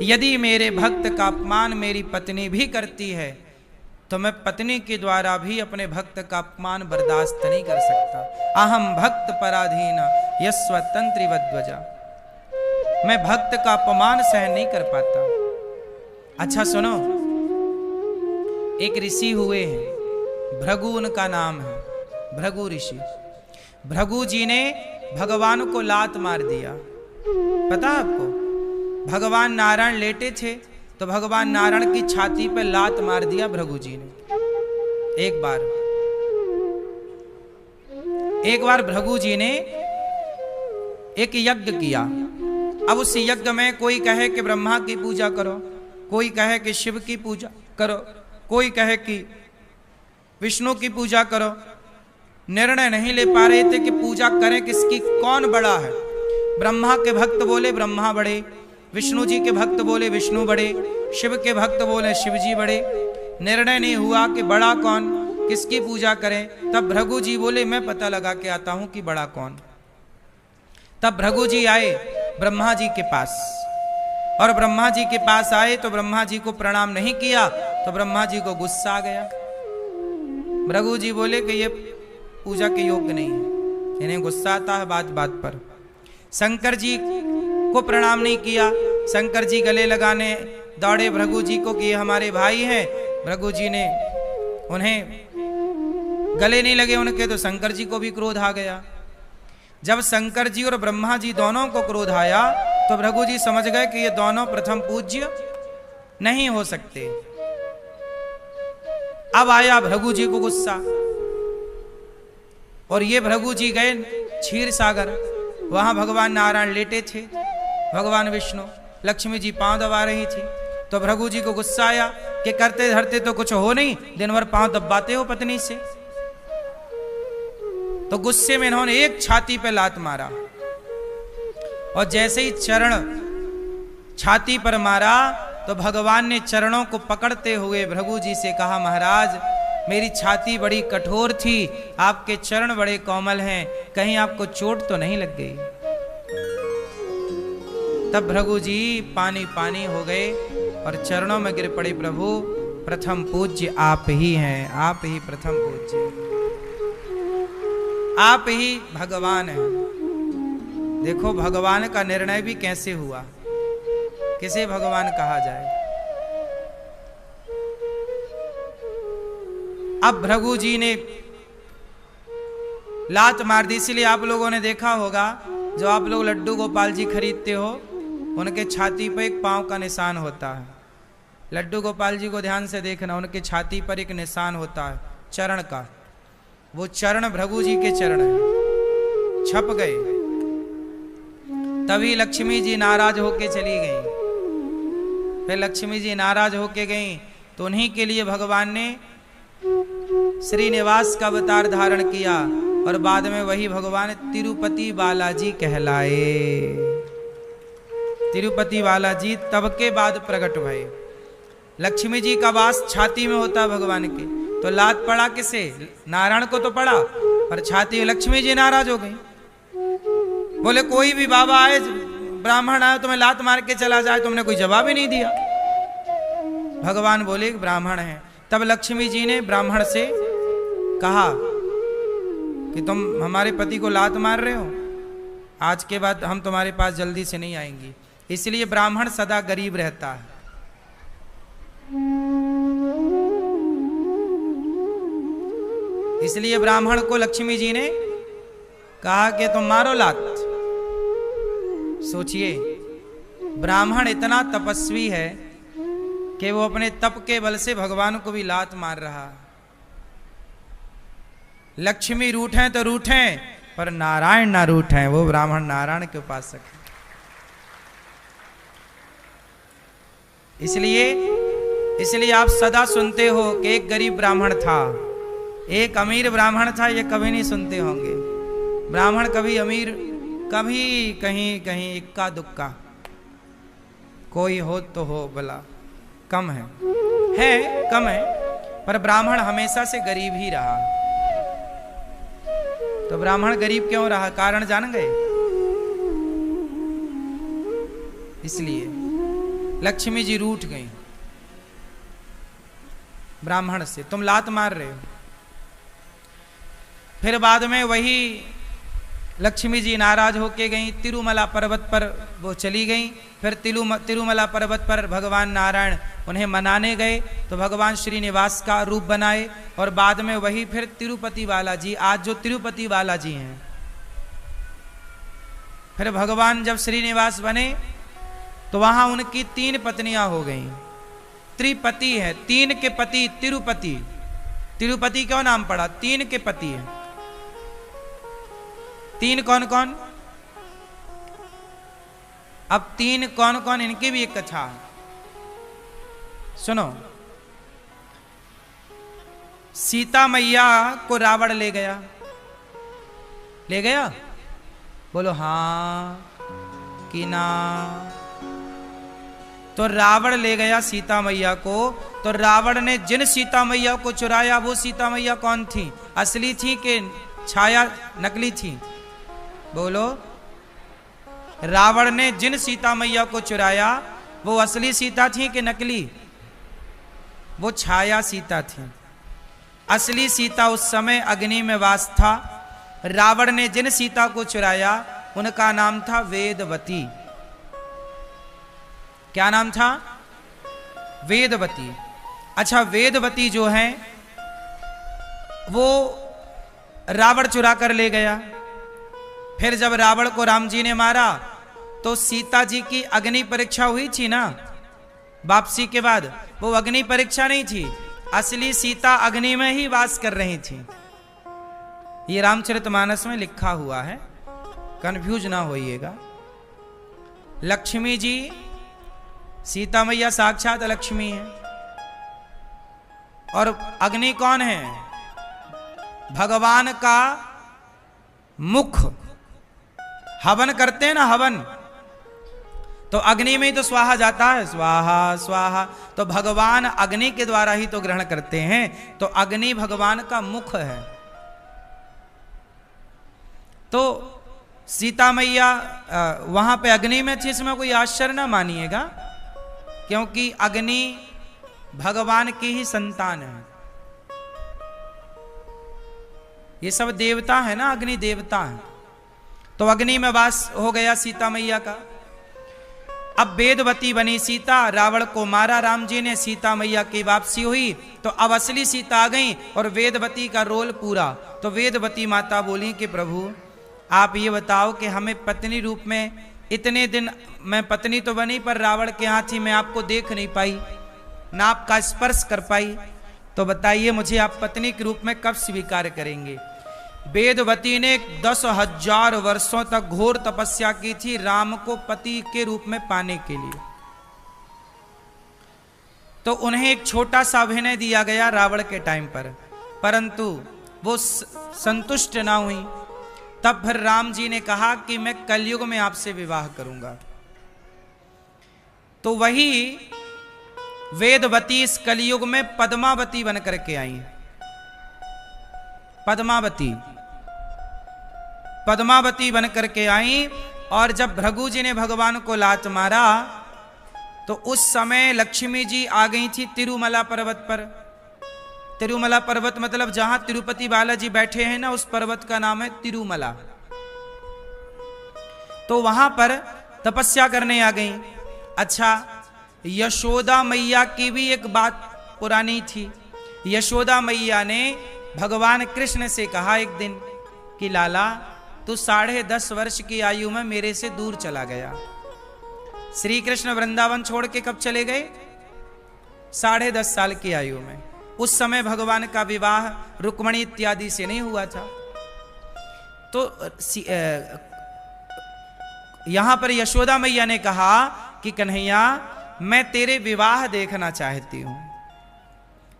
यदि मेरे भक्त का अपमान मेरी पत्नी भी करती है तो मैं पत्नी के द्वारा भी अपने भक्त का अपमान बर्दाश्त नहीं कर सकता। अहम भक्त पराधीन यस्वतंत्रिवध्वजा, मैं भक्त का अपमान सहन नहीं कर पाता। अच्छा सुनो, एक ऋषि हुए हैं, भृगु उनका नाम है, भृगु ऋषि। भृगु जी ने भगवान को लात मार दिया। पता है आपको, भगवान नारायण लेटे थे तो भगवान नारायण की छाती पर लात मार दिया भृगु जी ने। एक बार भृगु जी ने एक यज्ञ किया। अब उस यज्ञ में कोई कहे कि ब्रह्मा की पूजा करो, कोई कहे कि शिव की पूजा करो, कोई कहे कि विष्णु की पूजा करो। निर्णय नहीं ले पा रहे थे कि पूजा करें किसकी, कौन बड़ा है। ब्रह्मा के भक्त बोले ब्रह्मा बड़े, विष्णु जी के भक्त बोले विष्णु बड़े, शिव के भक्त बोले शिव जी बड़े। निर्णय नहीं हुआ कि बड़ा कौन, किसकी पूजा करें। तब भृगु जी बोले मैं पता लगा के आता हूं कि बड़ा कौन। तब भृगु जी आए ब्रह्मा जी के पास, और ब्रह्मा जी के पास आए तो ब्रह्मा जी को प्रणाम नहीं किया तो ब्रह्मा जी को गुस्सा आ गया। भृगु जी बोले कि ये पूजा के योग्य नहीं है, इन्हें गुस्सा आता है बात बात पर। शंकर जी को प्रणाम नहीं किया, शंकर जी गले लगाने दौड़े भृगु जी को कि ये हमारे भाई हैं। भृगु जी ने उन्हें गले नहीं लगे उनके, तो शंकर जी को भी क्रोध आ गया। जब शंकर जी और ब्रह्मा जी दोनों को क्रोध आया तो भृगु जी समझ गए कि ये दोनों प्रथम पूज्य नहीं हो सकते। अब आया भृगु जी को गुस्सा, और ये भृगु जी गए क्षीर सागर। वहां भगवान नारायण लेटे थे, भगवान विष्णु, लक्ष्मी जी पांव दबा रही थी। तो भृगु जी को गुस्सा आया कि करते धरते तो कुछ हो नहीं, दिन भर पांव दबाते हो पत्नी से। तो गुस्से में इन्होंने एक छाती पे लात मारा, और जैसे ही चरण छाती पर मारा तो भगवान ने चरणों को पकड़ते हुए भृगु जी से कहा महाराज मेरी छाती बड़ी कठोर थी, आपके चरण बड़े कोमल हैं, कहीं आपको चोट तो नहीं लग गई। तब भृगु जी पानी पानी हो गए और चरणों में गिर पड़े। प्रभु प्रथम पूज्य आप ही हैं, आप ही प्रथम पूज्य, आप ही भगवान हैं। देखो भगवान का निर्णय भी कैसे हुआ, किसे भगवान कहा जाए। अब भृगु जी ने लात मार दी। इसलिए आप लोगों ने देखा होगा जो आप लोग लड्डू गोपाल जी खरीदते हो उनके छाती पर एक पांव का निशान होता है। लड्डू गोपाल जी को ध्यान से देखना, उनके छाती पर एक निशान होता है चरण का। वो चरण भृगु जी के चरण हैं, छप गए। तभी लक्ष्मी जी नाराज होके चली गई। फिर लक्ष्मी जी नाराज होके गई तो उन्हीं के लिए भगवान ने श्रीनिवास का अवतार धारण किया, और बाद में वही भगवान तिरुपति बालाजी कहलाए। तिरुपति बालाजी तब के बाद प्रकट भये। लक्ष्मी जी का वास छाती में होता भगवान के, तो लात पड़ा किसे, नारायण को तो पड़ा, पर छाती में लक्ष्मी जी नाराज हो गई। बोले कोई भी बाबा आए, ब्राह्मण आए तुम्हें लात मार के चला जाए, तुमने कोई जवाब ही नहीं दिया। भगवान बोले ब्राह्मण है। तब लक्ष्मी जी ने ब्राह्मण से कहा कि तुम हमारे पति को लात मार रहे हो, आज के बाद हम तुम्हारे पास जल्दी से नहीं आएंगी। इसलिए ब्राह्मण सदा गरीब रहता है। इसलिए ब्राह्मण को लक्ष्मी जी ने कहा कि तुम मारो लात। सोचिए ब्राह्मण इतना तपस्वी है कि वो अपने तप के बल से भगवान को भी लात मार रहा। लक्ष्मी रूठें तो रूठें, पर नारायण ना रूठें। वो ब्राह्मण नारायण के उपासक है। इसलिए आप सदा सुनते हो कि एक गरीब ब्राह्मण था, एक अमीर ब्राह्मण था, ये कभी नहीं सुनते होंगे। ब्राह्मण कभी अमीर, कभी कहीं कहीं इक्का दुक्का, कोई हो तो हो, भला कम है कम है, पर ब्राह्मण हमेशा से गरीब ही रहा। तो ब्राह्मण गरीब क्यों रहा, कारण जान गए। इसलिए लक्ष्मी जी रूठ गई ब्राह्मण से, तुम लात मार रहे हो। फिर बाद में वही लक्ष्मी जी नाराज होके गई, तिरुमला पर्वत पर वो चली गई। फिर तिरुमला पर्वत पर भगवान नारायण उन्हें मनाने गए, तो भगवान श्रीनिवास का रूप बनाए, और बाद में वही फिर तिरुपति बालाजी, आज जो तिरुपति बालाजी हैं, फिर भगवान जब श्रीनिवास बने तो वहां उनकी 3 पत्नियां हो गईं। त्रिपति है, 3 के पति तिरुपति। तिरुपति क्यों नाम पड़ा? 3 के पति है। 3 कौन कौन? अब 3 कौन कौन, इनकी भी एक कथा है, सुनो। सीता मैया को रावण ले गया। ले गया? बोलो हाँ कि ना। तो रावण ले गया सीता मैया को। तो रावण ने जिन सीता मैया को चुराया वो सीता मैया कौन थी? असली थी कि छाया नकली थी? बोलो। रावण ने जिन सीता मैया को चुराया वो असली सीता थी कि नकली? वो छाया सीता थी। असली सीता उस समय अग्नि में वास था। रावण ने जिन सीता को चुराया उनका नाम था वेदवती। क्या नाम था? वेदवती। अच्छा, वेदवती जो है वो रावण चुरा कर ले गया। फिर जब रावण को राम जी ने मारा तो सीता जी की अग्नि परीक्षा हुई थी ना वापसी के बाद। वो अग्नि परीक्षा नहीं थी, असली सीता अग्नि में ही वास कर रही थी। ये रामचरितमानस में लिखा हुआ है, कंफ्यूज ना होइएगा। लक्ष्मी जी, सीता मैया साक्षात लक्ष्मी है। और अग्नि कौन है? भगवान का मुख। हवन करते हैं ना, हवन, तो अग्नि में ही तो स्वाहा जाता है, स्वाहा स्वाहा। तो भगवान अग्नि के द्वारा ही तो ग्रहण करते हैं। तो अग्नि भगवान का मुख है। तो सीता मैया वहां पे अग्नि में थी, इसमें कोई आश्चर्य ना मानिएगा, क्योंकि अग्नि भगवान की ही संतान है। ये सब देवता है ना, अग्नि देवता है। तो अग्नि में वास हो गया सीता मैया का। अब वेदवती बनी सीता, रावण को मारा राम जी ने, सीता मैया की वापसी हुई। तो अब असली सीता आ गई और वेदवती का रोल पूरा। तो वेदवती माता बोली कि प्रभु आप ये बताओ कि हमें पत्नी रूप में, इतने दिन मैं पत्नी तो बनी पर रावण के यहाँ थी, मैं आपको देख नहीं पाई, ना आपका स्पर्श कर पाई, तो बताइए मुझे आप पत्नी के रूप में कब स्वीकार करेंगे? वेदवती ने 10,000 वर्षों तक घोर तपस्या की थी राम को पति के रूप में पाने के लिए। तो उन्हें एक छोटा सा अभिनय दिया गया रावण के टाइम पर, परंतु वो संतुष्ट ना हुई। तब फिर राम जी ने कहा कि मैं कलयुग में आपसे विवाह करूंगा। तो वही वेदवती इस कलयुग में पद्मावती बन करके आई। पद्मावती बन करके आई। और जब भृगु जी ने भगवान को लात मारा तो उस समय लक्ष्मी जी आ गई थी तिरुमला पर्वत पर। तिरुमला पर्वत मतलब जहां तिरुपति बालाजी बैठे हैं ना, उस पर्वत का नाम है तिरुमला। तो वहां पर तपस्या करने आ गई। अच्छा, यशोदा मैया की भी एक बात पुरानी थी। यशोदा मैया ने भगवान कृष्ण से कहा एक दिन कि लाला तू 10.5 वर्ष की आयु में मेरे से दूर चला गया। श्री कृष्ण वृंदावन छोड़ के कब चले गए? 10.5 साल की आयु में। उस समय भगवान का विवाह रुक्मणी इत्यादि से नहीं हुआ था। तो यहां पर यशोदा मैया ने कहा कि कन्हैया मैं तेरे विवाह देखना चाहती हूं।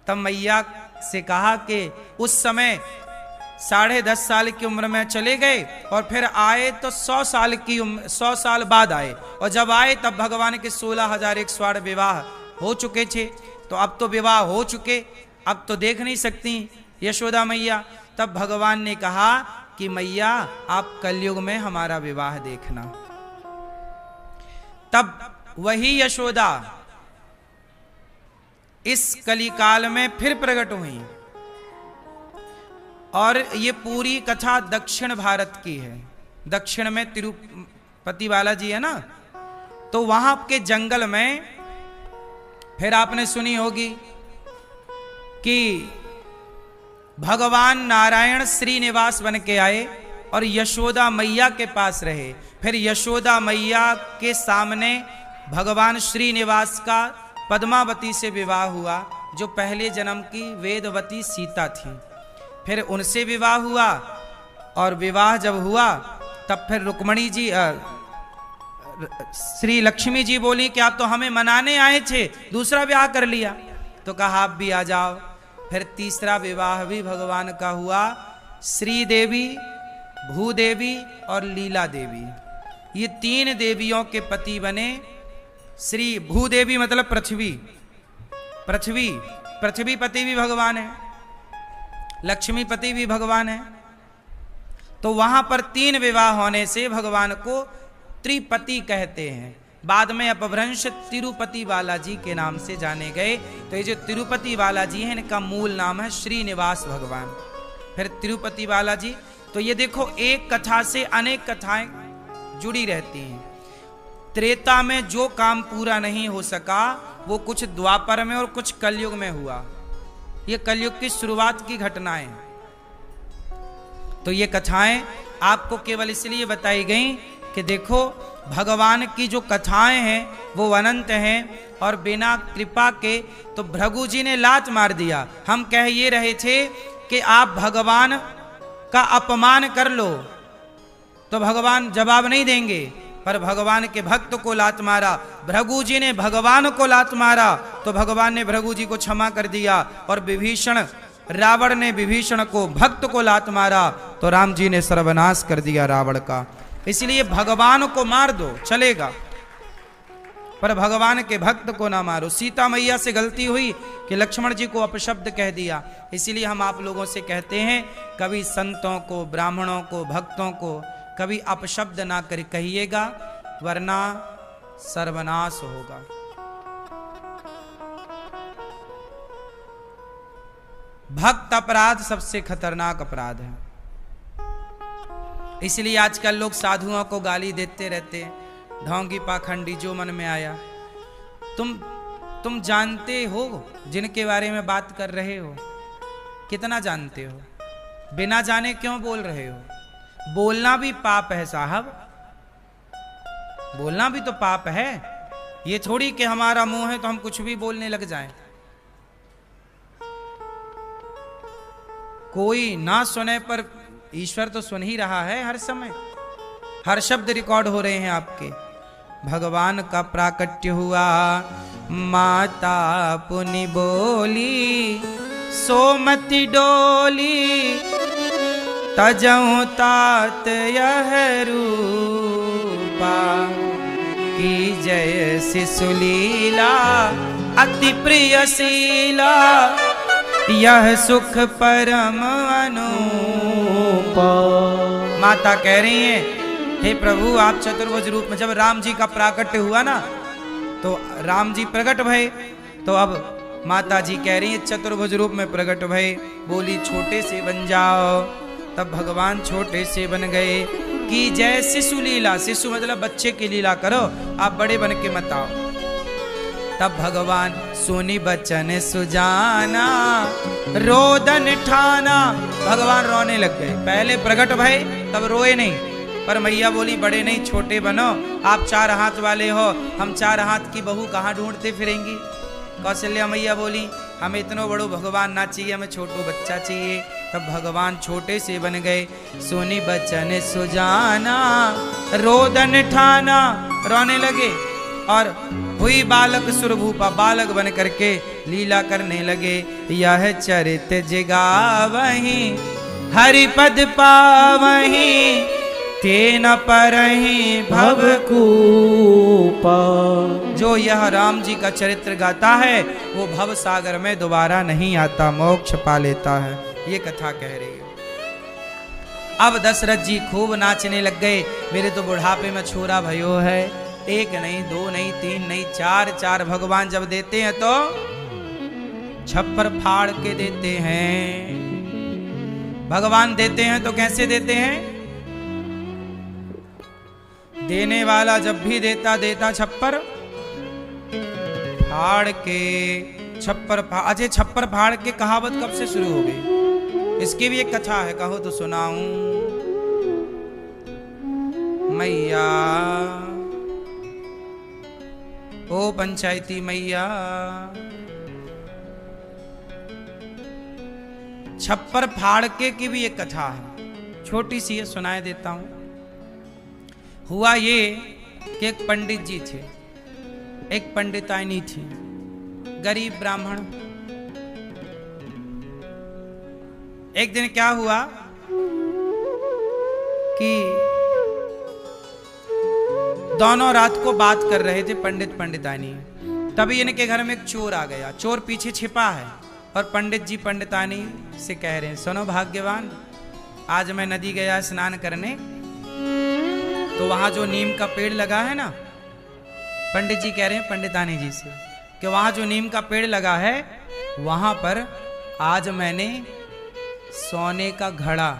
तब मैया से कहा कि उस समय 10.5 साल की उम्र में चले गए और फिर आए तो 100 साल की उम्र, 100 साल बाद आए। और जब आए तब भगवान के 16,108 विवाह हो चुके थे। तो अब तो विवाह हो चुके, अब तो देख नहीं सकती यशोदा मैया। तब भगवान ने कहा कि मैया आप कलयुग में हमारा विवाह देखना। तब वही यशोदा इस कलिकाल में फिर प्रकट हुई। और ये पूरी कथा दक्षिण भारत की है। दक्षिण में तिरुपति बालाजी है ना, तो वहां के जंगल में फिर आपने सुनी होगी कि भगवान नारायण श्रीनिवास बन के आए और यशोदा मैया के पास रहे। फिर यशोदा मैया के सामने भगवान श्रीनिवास का पद्मावती से विवाह हुआ, जो पहले जन्म की वेदवती सीता थी। फिर उनसे विवाह हुआ, और विवाह जब हुआ तब फिर रुक्मणी जी श्री लक्ष्मी जी बोली कि आप तो हमें मनाने आए थे, दूसरा विवाह कर लिया। तो कहा आप भी आ जाओ। फिर तीसरा विवाह भी भगवान का हुआ, श्री देवी, भूदेवी और लीला देवी, ये 3 देवियों के पति बने। श्री भूदेवी मतलब पृथ्वी, पृथ्वी पति भी भगवान है, लक्ष्मी पति भी भगवान है। तो वहां पर 3 विवाह होने से भगवान को त्रिपति कहते हैं। बाद में अपभ्रंश तिरुपति बालाजी के नाम से जाने गए। तो ये जो तिरुपति बालाजी है, इनका मूल नाम है श्रीनिवास भगवान, फिर तिरुपति बालाजी। तो ये देखो, एक कथा से अनेक कथाएं जुड़ी रहती हैं। त्रेता में जो काम पूरा नहीं हो सका वो कुछ द्वापर में और कुछ कलयुग में हुआ। ये कलयुग की शुरुआत की घटनाएं। तो ये कथाएं आपको केवल इसलिए बताई गई कि देखो, भगवान की जो कथाएं हैं वो अनंत हैं, और बिना कृपा के तो भृगु जी ने लात मार दिया। हम कह ये रहे थे कि आप भगवान का अपमान कर लो तो भगवान जवाब नहीं देंगे, पर भगवान के भक्त को लात मारा। भृगु जी ने भगवान को लात मारा तो भगवान ने भृगु जी को क्षमा कर दिया, और विभीषण, रावण ने विभीषण को, भक्त को लात मारा तो राम जी ने सर्वनाश कर दिया रावण का। इसलिए भगवान को मार दो चलेगा, पर भगवान के भक्त को ना मारो। सीता मैया से गलती हुई कि लक्ष्मण जी को अपशब्द कह दिया। इसीलिए हम आप लोगों से कहते हैं, कभी संतों को, ब्राह्मणों को, भक्तों को कभी अपशब्द ना कर कहिएगा, वरना सर्वनाश होगा। भक्त अपराध सबसे खतरनाक अपराध है। इसलिए आजकल लोग साधुओं को गाली देते रहते हैं, ढोंगी पाखंडी, जो मन में आया। तुम जानते हो जिनके बारे में बात कर रहे हो, कितना जानते हो? बिना जाने क्यों बोल रहे हो? बोलना भी पाप है साहब, बोलना भी तो पाप है। ये थोड़ी कि हमारा मुंह है तो हम कुछ भी बोलने लग जाएं। कोई ना सुने पर ईश्वर तो सुन ही रहा है हर समय, हर शब्द रिकॉर्ड हो रहे हैं आपके। भगवान का प्राकट्य हुआ, माता पुनि बोली, सोमति डोली, तजऊं तात यह रूपा, की जय शिशुलीला अति प्रियशीला, यह सुख परम अनुपा। माता कह रही है, हे प्रभु आप चतुर्भुज रूप में, जब राम जी का प्राकट्य हुआ ना तो राम जी प्रकट भये, तो अब माता जी कह रही है चतुर्भुज रूप में प्रकट भये, बोली छोटे से बन जाओ। तब भगवान छोटे से बन गए। कि जय शिशु लीला, शिशु मतलब बच्चे की लीला करो, आप बड़े बन के मत आओ। तब भगवान सुनी बचन सुजाना, रोदन ठाना, भगवान रोने लग गए। पहले प्रकट भय तब रोए नहीं, पर मैया बोली बड़े नहीं छोटे बनो, आप 4 हाथ वाले हो, हम 4 हाथ की बहू कहाँ ढूंढते फिरेंगी। कौशल्या मैया बोली हमें इतना बड़ो भगवान ना चाहिए, हमें छोटो बच्चा चाहिए। तब भगवान छोटे से बन गए। सुनी बचन सुजाना, रोदन ठाना, रोने लगे। और हुई बालक सुरभूपा, बालक बन करके लीला करने लगे। यह चरित जगावहीं, हरिपद पावहीं, तेन परहीं भवकूपा। जो यह राम जी का चरित्र गाता है वो भव सागर में दोबारा नहीं आता, मोक्ष पा लेता है। ये कथा कह रही है। अब दशरथ जी खूब नाचने लग गए। मेरे तो बुढ़ापे में छोरा भयो है, 1 नहीं 2 नहीं 3 नहीं 4 भगवान जब देते हैं तो छप्पर फाड़ के देते हैं। भगवान देते हैं तो कैसे देते हैं? देने वाला जब भी देता छप्पर फाड़ के, छप्पर फाड़। अजय छप्पर फाड़ के कहावत कब से शुरू हो गई? इसकी भी एक कथा है, कहो तो सुनाऊं। मैया, ओ पंचायती मैया। छप्पर फाड़ के की भी एक कथा है, छोटी सी है, सुनाए देता हूं। हुआ ये कि एक पंडित जी थे, एक पंडितानी थी, गरीब ब्राह्मण। एक दिन क्या हुआ कि दोनों रात को बात कर रहे थे पंडित पंडितानी। तभी इनके घर में एक चोर आ गया। चोर पीछे छिपा है और पंडित जी पंडितानी से कह रहे हैं, सुनो भाग्यवान, आज मैं नदी गया स्नान करने, तो वहां जो नीम का पेड़ लगा है ना, पंडित जी कह रहे हैं पंडितानी जी से कि वहां जो नीम का पेड़ लगा है, वहां पर आज मैंने सोने का घड़ा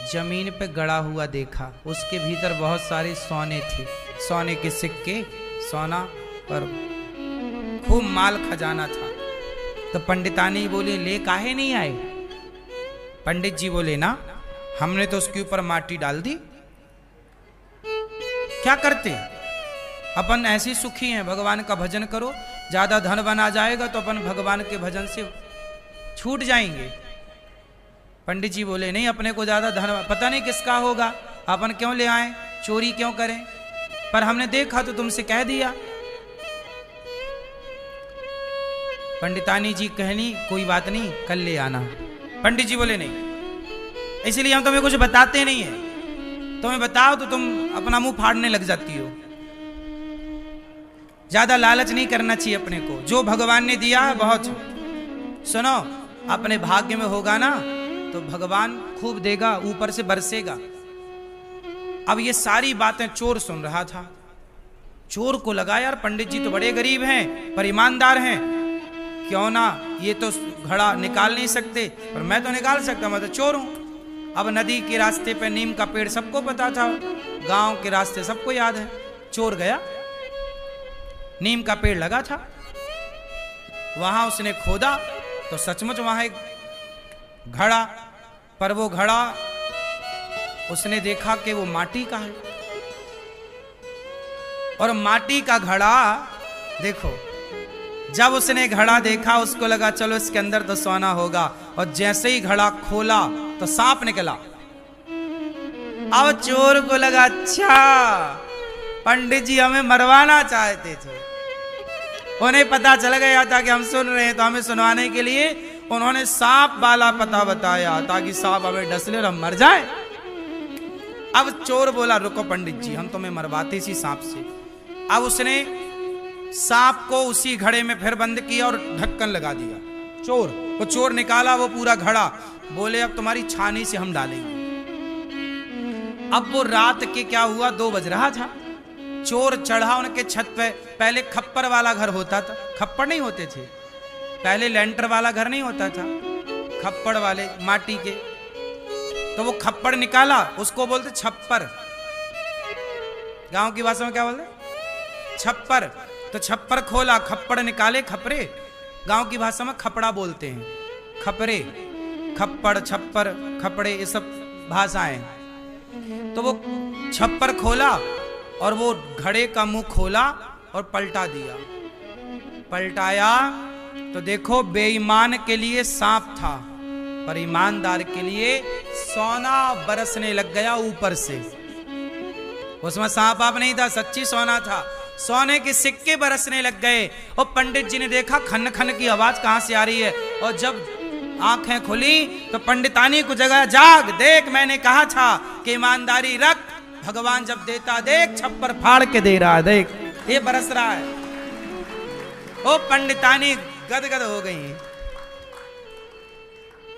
जमीन पे गड़ा हुआ देखा। उसके भीतर बहुत सारे सोने थे, सोने के सिक्के, सोना पर खूब माल खजाना था। तो पंडितानी बोले, ले काहे नहीं आए? पंडित जी बोले, ना हमने तो उसके ऊपर माटी डाल दी, क्या करते, अपन ऐसे सुखी हैं, भगवान का भजन करो, ज्यादा धन बना जाएगा तो अपन भगवान के भजन से छूट जाएंगे। पंडित जी बोले, नहीं, अपने को ज्यादा धन पता नहीं किसका होगा, अपन क्यों ले आए, चोरी क्यों करें, पर हमने देखा तो तुमसे कह दिया। पंडितानी जी कहनी, कोई बात नहीं, कल ले आना। पंडित जी बोले, नहीं, इसलिए हम तुम्हें कुछ बताते नहीं है, तुम्हें बताओ तो तुम अपना मुंह फाड़ने लग जाती हो। ज्यादा लालच नहीं करना चाहिए अपने को, जो भगवान ने दिया है बहुत। सुनो, अपने भाग्य में होगा ना तो भगवान खूब देगा, ऊपर से बरसेगा। अब ये सारी बातें चोर सुन रहा था। चोर को लगा, यार पंडित जी तो बड़े गरीब हैं पर ईमानदार हैं, क्यों ना, ये तो घड़ा निकाल नहीं सकते पर मैं तो निकाल सकता, मैं तो चोर हूं। अब नदी के रास्ते पे नीम का पेड़ सबको पता था, गांव के रास्ते सबको याद है। चोर गया, नीम का पेड़ लगा था, वहां उसने खोदा तो सचमुच वहां एक घड़ा, पर वो घड़ा उसने देखा कि वो माटी का है। और माटी का घड़ा, देखो, जब उसने घड़ा देखा उसको लगा चलो इसके अंदर तो सोना होगा, और जैसे ही घड़ा खोला तो सांप निकला। अब चोर को लगा, अच्छा पंडित जी हमें मरवाना चाहते थे, उन्हें पता चल गया था कि हम सुन रहे हैं, तो हमें सुनवाने के लिए उन्होंने सांप वाला पता बताया ताकि सांप हमें डस ले और हम मर जाए। अब चोर बोला, रुको पंडित जी, हम तुम्हें मरवाते इसी सांप से। अब उसने सांप को उसी घड़े में फिर बंद किया और ढक्कन लगा दिया। चोर, वो चोर निकाला वो पूरा घड़ा, बोले अब तुम्हारी छानी से हम डालेंगे। अब वो रात के क्या हुआ, 2 बज रहा था। चोर चढ़ा उनके छत पे। पहले खप्पर वाला घर होता था, खप्पर नहीं होते थे पहले, लेंटर वाला घर नहीं होता था, खप्पड़ वाले माटी के। तो वो खप्पड़ निकाला, उसको बोलते छप्पर, गांव की भाषा में क्या बोलते, छप्पर। तो छप्पर खोला, खप्पड़ निकाले, खपरे, गांव की भाषा में खपड़ा बोलते हैं, खपरे, खप्पड़, छप्पर, खपड़े, ये सब भाषाएं। तो वो छप्पर खोला और वो घड़े का मुंह खोला और पलटा दिया। पलटाया तो देखो, बेईमान के लिए सांप था पर ईमानदार के लिए सोना बरसने लग गया ऊपर से। उसमें सांप आप नहीं था, सच्ची सोना था, सोने के सिक्के बरसने लग गए। और पंडित जी ने देखा खन खन की आवाज कहां से आ रही है, और जब आंखें खुली तो पंडितानी को जगह, जाग, देख मैंने कहा था कि ईमानदारी रख, भगवान जब देता देख, छप्पर फाड़ के दे रहा है, देख ये बरस रहा है। ओ पंडितानी गदगद हो गई।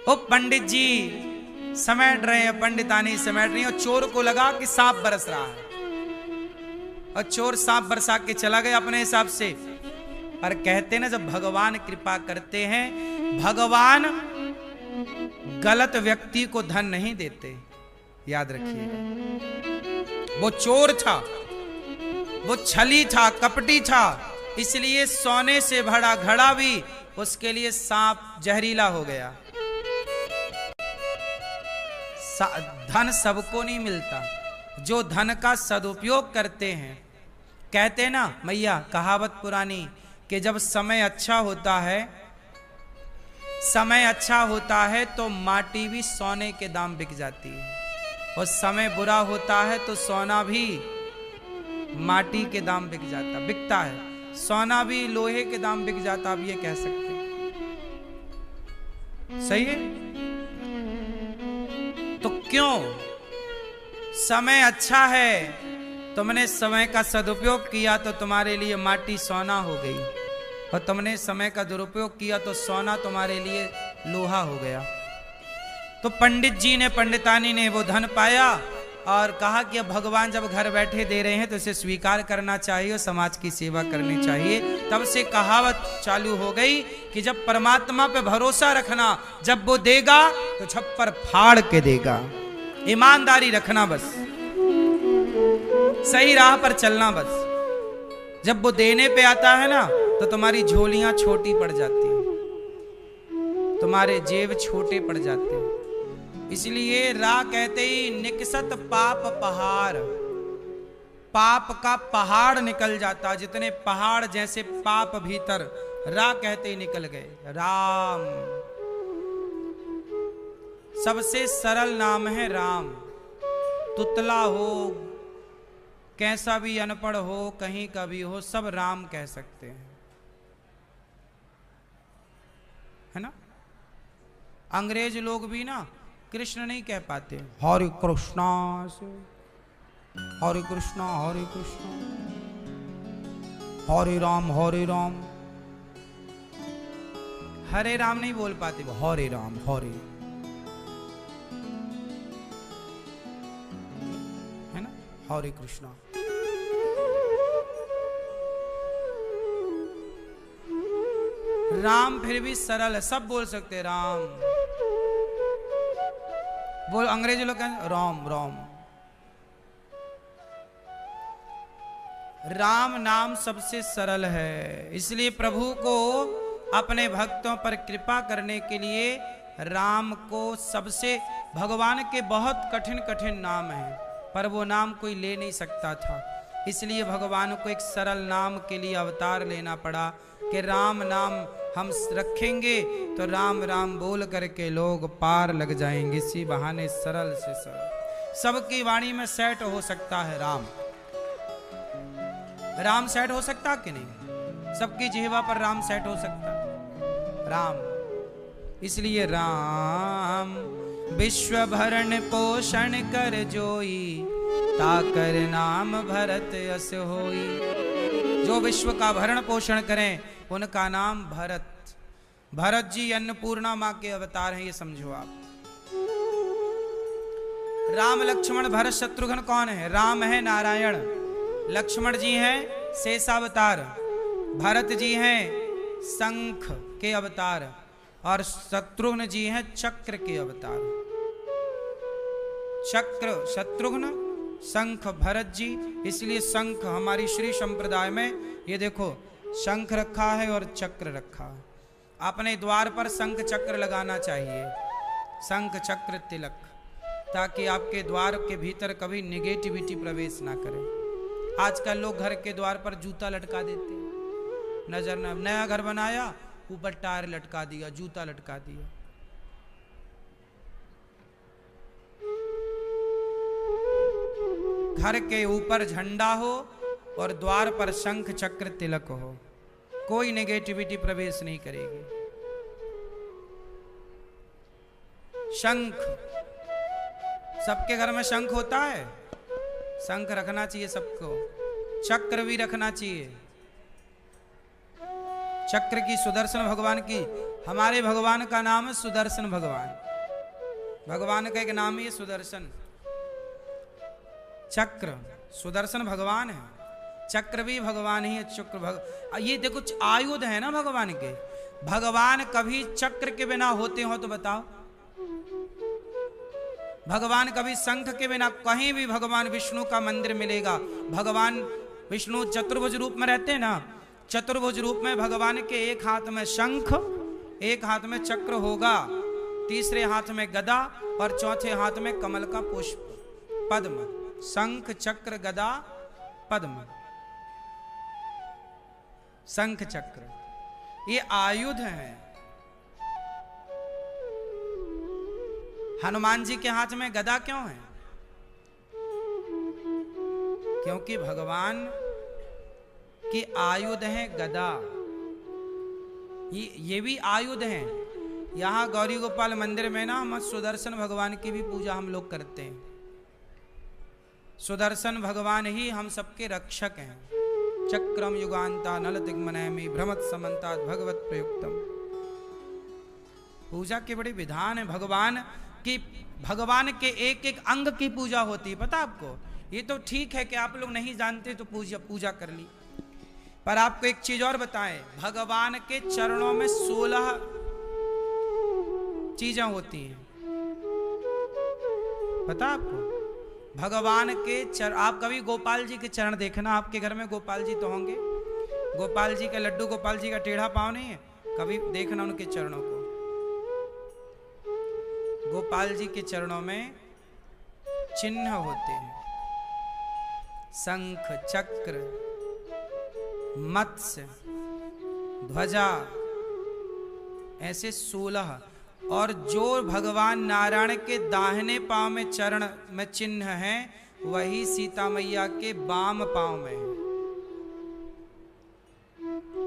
ओ पंडित जी समेट रहे हैं, पंडितानी समेट रही है, और चोर को लगा कि सांप बरस रहा है, और चोर सांप बरसा के चला गया अपने हिसाब से। पर कहते ना, जब भगवान कृपा करते हैं, भगवान गलत व्यक्ति को धन नहीं देते, याद रखिएगा। वो चोर था, वो छली था, कपटी था, इसलिए सोने से भरा घड़ा भी उसके लिए सांप जहरीला हो गया। धन सबको नहीं मिलता, जो धन का सदुपयोग करते हैं, कहते ना मैया कहावत पुरानी कि जब समय अच्छा होता है, समय अच्छा होता है तो माटी भी सोने के दाम बिक जाती है, और समय बुरा होता है तो सोना भी माटी के दाम बिकता है, सोना भी लोहे के दाम बिक जाता, आप ये कह सकते हैं। सही है? तो क्यों? समय अच्छा है, तुमने समय का सदुपयोग किया तो तुम्हारे लिए माटी सोना हो गई, और तुमने समय का दुरुपयोग किया तो सोना तुम्हारे लिए लोहा हो गया। तो पंडित जी ने, पंडितानी ने वो धन पाया और कहा कि अब भगवान जब घर बैठे दे रहे हैं तो इसे स्वीकार करना चाहिए और समाज की सेवा करनी चाहिए। तब से कहावत चालू हो गई कि जब परमात्मा पे भरोसा रखना, जब वो देगा तो छप्पर फाड़ के देगा। ईमानदारी रखना, बस सही राह पर चलना। बस जब वो देने पे आता है ना तो तुम्हारी झोलियां छोटी पड़ जाती हैं, तुम्हारे जेब छोटे पड़ जाते हैं। इसलिए रा कहते ही निकसत पाप पहाड़, पाप का पहाड़ निकल जाता। जितने पहाड़ जैसे पाप भीतर, रा कहते ही निकल गए। राम सबसे सरल नाम है राम। तुतला हो, कैसा भी अनपढ़ हो, कहीं का भी हो, सब राम कह सकते हैं, है ना। अंग्रेज लोग भी ना कृष्ण नहीं कह पाते, हरे कृष्णा से, हरे कृष्णा हरे कृष्णा, हरे राम हरे राम। हरे राम नहीं बोल पाते, हरे राम हरे, है ना, हरे कृष्णा। राम फिर भी सरल है, सब बोल सकते राम। बोल अंग्रेजी लोग कहते राम राम। राम नाम सबसे सरल है, इसलिए प्रभु को अपने भक्तों पर कृपा करने के लिए राम को सबसे, भगवान के बहुत कठिन कठिन नाम हैं पर वो नाम कोई ले नहीं सकता था, इसलिए भगवान को एक सरल नाम के लिए अवतार लेना पड़ा कि राम नाम हम रखेंगे तो राम राम बोल करके लोग पार लग जाएंगे। इसी बहाने सरल से सरल सबकी वाणी में सेट हो सकता है राम। राम सेट हो सकता कि नहीं? सबकी जिह्वा पर राम सेट हो सकता राम। इसलिए राम विश्व भरण पोषण कर जोई, ताकर नाम भरत यस होई। जो विश्व का भरण पोषण करें उनका नाम भरत। भरत जी अन्नपूर्णा मां के अवतार हैं, ये समझो आप। राम लक्ष्मण भरत शत्रुघ्न कौन है? राम है नारायण, लक्ष्मण जी हैं शेषावतार, भरत जी हैं शंख के अवतार, और शत्रुघ्न जी हैं चक्र के अवतार। चक्र शत्रुघ्न, शंख भरत जी। इसलिए शंख हमारी श्री संप्रदाय में, ये देखो शंख रखा है और चक्र रखा है। अपने द्वार पर शंख चक्र लगाना चाहिए, शंख चक्र तिलक, ताकि आपके द्वार के भीतर कभी निगेटिविटी प्रवेश ना करे। आजकल लोग घर के द्वार पर जूता लटका देते हैं, नजर न, नया घर बनाया ऊपर टायर लटका दिया, जूता लटका दिया। घर के ऊपर झंडा हो और द्वार पर शंख चक्र तिलक हो, कोई नेगेटिविटी प्रवेश नहीं करेगी। शंख, सबके घर में शंख होता है, शंख रखना चाहिए सबको। चक्र भी रखना चाहिए। चक्र की, सुदर्शन भगवान की, हमारे भगवान का नाम है सुदर्शन भगवान। भगवान का एक नाम ही है सुदर्शन। चक्र सुदर्शन भगवान है, चक्र भी भगवान ही है। चक्र ये देखो आयुध है ना भगवान के। भगवान कभी चक्र के बिना होते हो तो बताओ? भगवान कभी शंख के बिना, कहीं भी भगवान विष्णु का मंदिर मिलेगा। भगवान विष्णु चतुर्भुज रूप में रहते हैं ना, चतुर्भुज रूप में भगवान के एक हाथ में शंख, एक हाथ में चक्र होगा, तीसरे हाथ में गदा और चौथे हाथ में कमल का पुष्प, पद्म। शंख चक्र गदा पद्म। शंख चक्र ये आयुध हैं। हनुमान जी के हाथ में गदा क्यों है? क्योंकि भगवान के आयुध हैं गदा। ये भी आयुध हैं। यहाँ गौरी गोपाल मंदिर में ना हम सुदर्शन भगवान की भी पूजा हम लोग करते हैं। सुदर्शन भगवान ही हम सबके रक्षक हैं। चक्रम युगांता नल दिग्मनयमी भ्रमत समन्तात् भगवत प्रयुक्तम। पूजा के बड़े विधान है। भगवान के एक एक अंग की पूजा होती है, पता आपको? ये तो ठीक है कि आप लोग नहीं जानते तो पूजा कर ली, पर आपको एक चीज और बताएं, भगवान के चरणों में 16 चीजें होती हैं, पता आपको? भगवान के आप कभी गोपाल जी के चरण देखना, आपके घर में गोपाल जी तो होंगे। गोपाल जी का लड्डू, गोपाल जी का टेढ़ा पांव नहीं है, कभी देखना उनके चरणों को। गोपाल जी के चरणों में चिन्ह होते हैं, शंख चक्र मत्स्य ध्वजा, ऐसे 16। और जो भगवान नारायण के दाहिने पांव में चरण में चिन्ह है, वही सीता मैया के बाम पांव में है।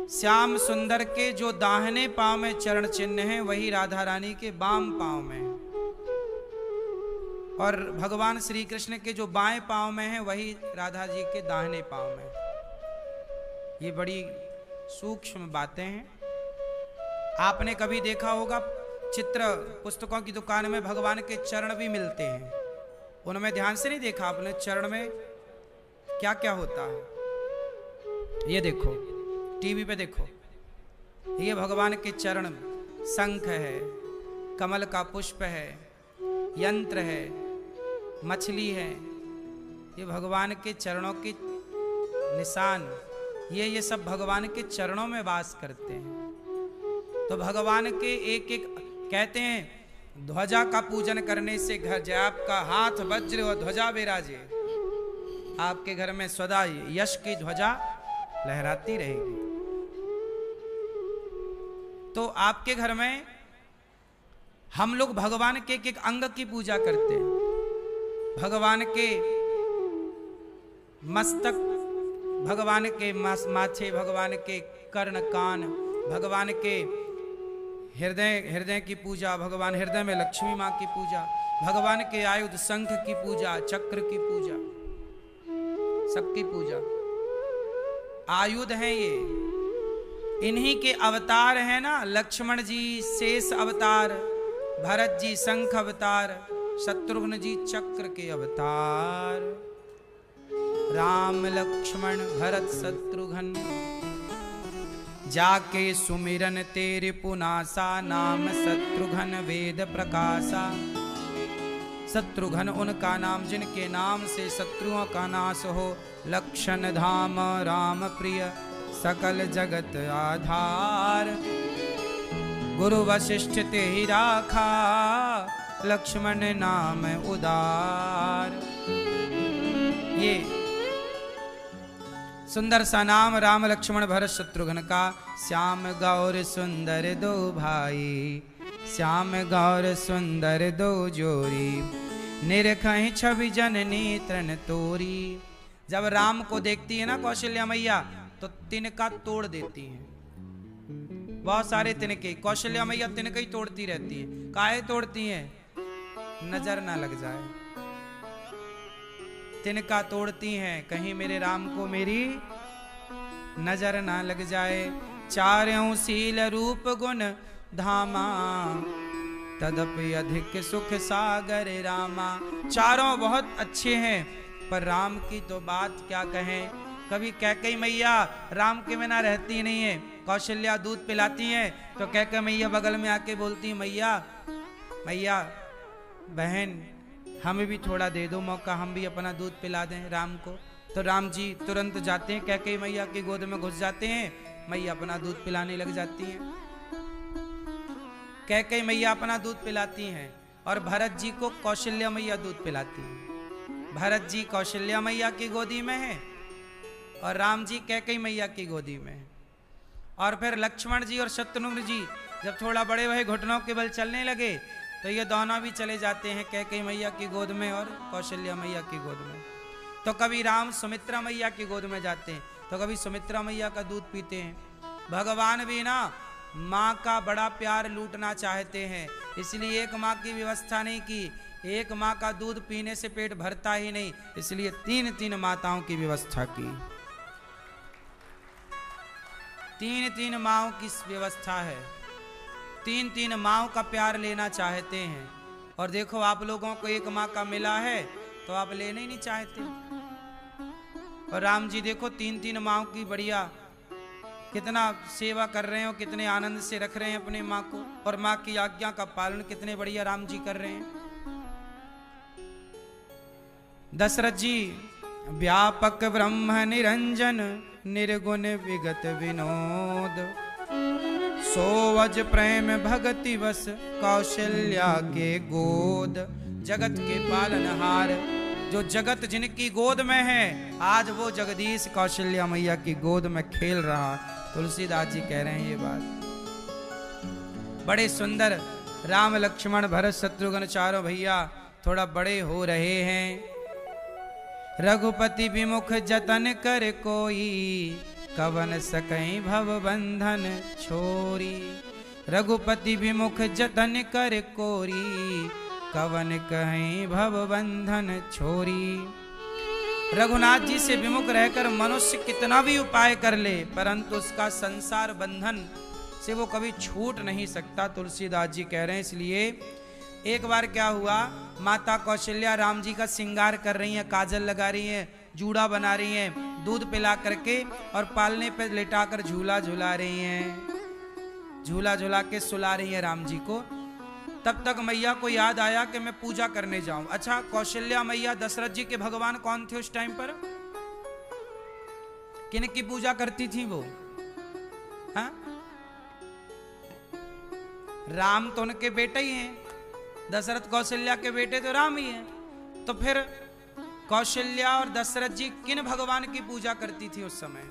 श्याम सुंदर के जो दाहिने पांव में चरण चिन्ह है, वही राधा रानी के बाम पांव में है। और भगवान श्री कृष्ण के जो बाएं पांव में है, वही राधा जी के दाहिने पांव में। ये बड़ी सूक्ष्म बातें हैं। आपने कभी देखा होगा चित्र पुस्तकों की दुकान में भगवान के चरण भी मिलते हैं, उनमें ध्यान से नहीं देखा आपने चरण में क्या क्या होता है? ये देखो, टीवी पे देखो, ये भगवान के चरण, शंख है, कमल का पुष्प है, यंत्र है, मछली है, ये भगवान के चरणों के निशान, ये सब भगवान के चरणों में वास करते हैं। तो भगवान के एक एक, कहते हैं ध्वजा का पूजन करने से घर जाए, आपका हाथ वज्र और ध्वजा विराजे, आपके घर में सदा यश की ध्वजा लहराती रहेगी। तो आपके घर में हम लोग भगवान के एक एक अंग की पूजा करते हैं। भगवान के मस्तक, भगवान के माथे, भगवान के कर्ण कान, भगवान के हृदय की पूजा, भगवान हृदय में लक्ष्मी माँ की पूजा, भगवान के आयुध शंख की पूजा, चक्र की पूजा, सबकी पूजा। आयुध हैं ये, इन्हीं के अवतार हैं ना। लक्ष्मण जी शेष अवतार, भरत जी शंख अवतार, शत्रुघ्न जी चक्र के अवतार। राम लक्ष्मण भरत शत्रुघ्न, जाके सुमिरन तेरे पुनासा, नाम शत्रुघ्न वेद प्रकाशा। शत्रुघ्न उनका नाम जिनके नाम से शत्रुओं का नाश हो। लक्षण धाम राम प्रिय, सकल जगत आधार। गुरु वशिष्ठ ते ही राखा, लक्ष्मण नाम उदार। ये सुंदर सा नाम राम लक्ष्मण भरत शत्रुघ्न का। श्याम गौर सुंदर दो भाई, श्याम गौर सुंदर दो जोरी। निरखहि छवि जननी तृण तोरी। जब राम को देखती है ना कौशल्या मैया, तो तिनका तोड़ देती है। बहुत सारे तिनके, कौशल्या मैया तिनके ही तोड़ती रहती है। काहे तोड़ती हैं? नजर ना लग जाए, तिनका तोड़ती हैं, कहीं मेरे राम को मेरी नजर ना लग जाए। चारों शील रूप गुण धामा, तदपि अधिक सुख सागर रामा। चारों बहुत अच्छे हैं, पर राम की तो बात क्या कहें। कभी कैकेयी मैया राम के बिना रहती नहीं है। कौशल्या दूध पिलाती हैं तो कैकेयी मैया बगल में आके बोलती है, मैया मैया बहन हमें भी थोड़ा दे दो मौका, हम भी अपना दूध पिला दें राम को। तो राम जी तुरंत जाते हैं, कैकेयी मैया की गोद में घुस जाते हैं, मैया अपना दूध पिलाने लग जाती हैं। कैकेयी मैया अपना दूध पिलाती हैं और भरत जी को कौशल्या मैया दूध पिलाती हैं। भरत जी कौशल्या मैया की गोदी में है और राम जी कैकेयी मैया की गोदी में है। और फिर लक्ष्मण जी और शत्रुघ्न जी जब थोड़ा बड़े हुए, घुटनों के बल चलने लगे, तो ये दोनों भी चले जाते हैं कैकेयी मैया की गोद में और कौशल्या मैया की गोद में। तो कभी राम सुमित्रा मैया की गोद में जाते हैं, तो कभी सुमित्रा मैया का दूध पीते हैं। भगवान भी ना माँ का बड़ा प्यार लूटना चाहते हैं, इसलिए एक माँ की व्यवस्था नहीं की। एक माँ का दूध पीने से पेट भरता ही नहीं, इसलिए 3-3 माताओं की व्यवस्था की। 3-3 माँओं की व्यवस्था है। 3-3 माँओं का प्यार लेना चाहते हैं। और देखो आप लोगों को एक माँ का मिला है तो आप लेना ही नहीं चाहते। और राम जी देखो 3-3 माँओं की बढ़िया कितना सेवा कर रहे हो, कितने आनंद से रख रहे हैं अपने माँ को, और माँ की आज्ञा का पालन कितने बढ़िया राम जी कर रहे हैं। दशरथ जी व्यापक ब्रह्म निरंजन निर्गुण विगत विनोद, सोवज प्रेम भगति वस कौशल्या के गोद। जगत के पालनहार, जो जगत जिनकी गोद में है, आज वो जगदीश कौशल्या मैया की गोद में खेल रहा। तुलसीदास जी कह रहे हैं ये बात। बड़े सुंदर राम लक्ष्मण भरत शत्रुघ्न चारों भैया थोड़ा बड़े हो रहे हैं। रघुपति विमुख जतन कर कोई, कवन सकई भव बंधन छोरी। रघुपति विमुख जतन कर कोरी, कवन कहीं भव बंधन छोरी। रघुनाथ जी से विमुख रहकर मनुष्य कितना भी उपाय कर ले, परंतु उसका संसार बंधन से वो कभी छूट नहीं सकता। तुलसीदास जी कह रहे हैं। इसलिए एक बार क्या हुआ, माता कौशल्या राम जी का श्रृंगार कर रही हैं, काजल लगा रही हैं, जूड़ा बना रही हैं, दूध पिला करके और पालने पे लेटाकर झूला झुला रही हैं, झूला झुला के सुला रही हैं राम जी को। तब तक मैया को याद आया कि मैं पूजा करने जाऊं। अच्छा, कौशल्या मैया दशरथ जी के भगवान कौन थे उस टाइम पर? किन की पूजा करती थी वो? हाँ, राम तो उनके बेटे ही हैं, दशरथ कौशल्या के बेटे तो राम ही हैं। तो फिर कौशल्या और दशरथ जी किन भगवान की पूजा करती थी उस समय?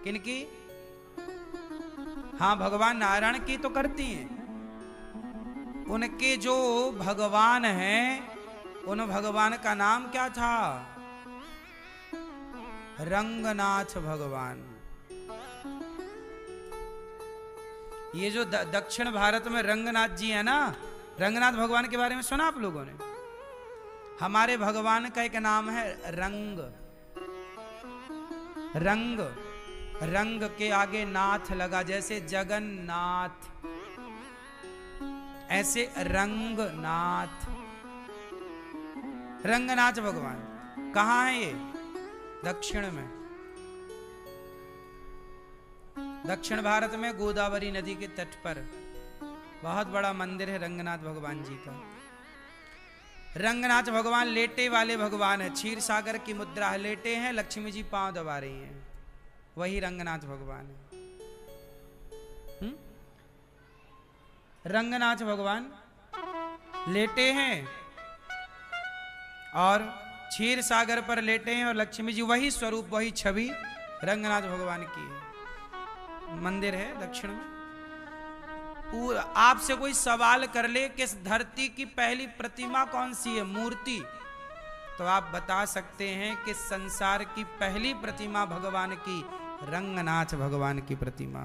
किन की? हाँ, भगवान नारायण की तो करती हैं। उनके जो भगवान हैं, उन भगवान का नाम क्या था? रंगनाथ भगवान। ये जो दक्षिण भारत में रंगनाथ जी है ना, रंगनाथ भगवान के बारे में सुना आप लोगों ने? हमारे भगवान का एक नाम है रंग। रंग, रंग के आगे नाथ लगा, जैसे जगन्नाथ, ऐसे रंगनाथ। रंगनाथ भगवान कहाँ है ये? दक्षिण में, दक्षिण भारत में गोदावरी नदी के तट पर बहुत बड़ा मंदिर है रंगनाथ भगवान जी का। रंगनाथ भगवान लेटे वाले भगवान है, क्षीर सागर की मुद्रा है, लेटे हैं, लक्ष्मी जी पांव दबा रही हैं, वही रंगनाथ भगवान है। रंगनाथ भगवान लेटे हैं और क्षीर सागर पर लेटे हैं, और लक्ष्मी जी वही स्वरूप, वही छवि रंगनाथ भगवान की है। मंदिर है दक्षिण में। आपसे कोई सवाल कर ले कि इस धरती की पहली प्रतिमा कौन सी है, मूर्ति, तो आप बता सकते हैं कि संसार की पहली प्रतिमा भगवान की रंगनाथ भगवान की प्रतिमा।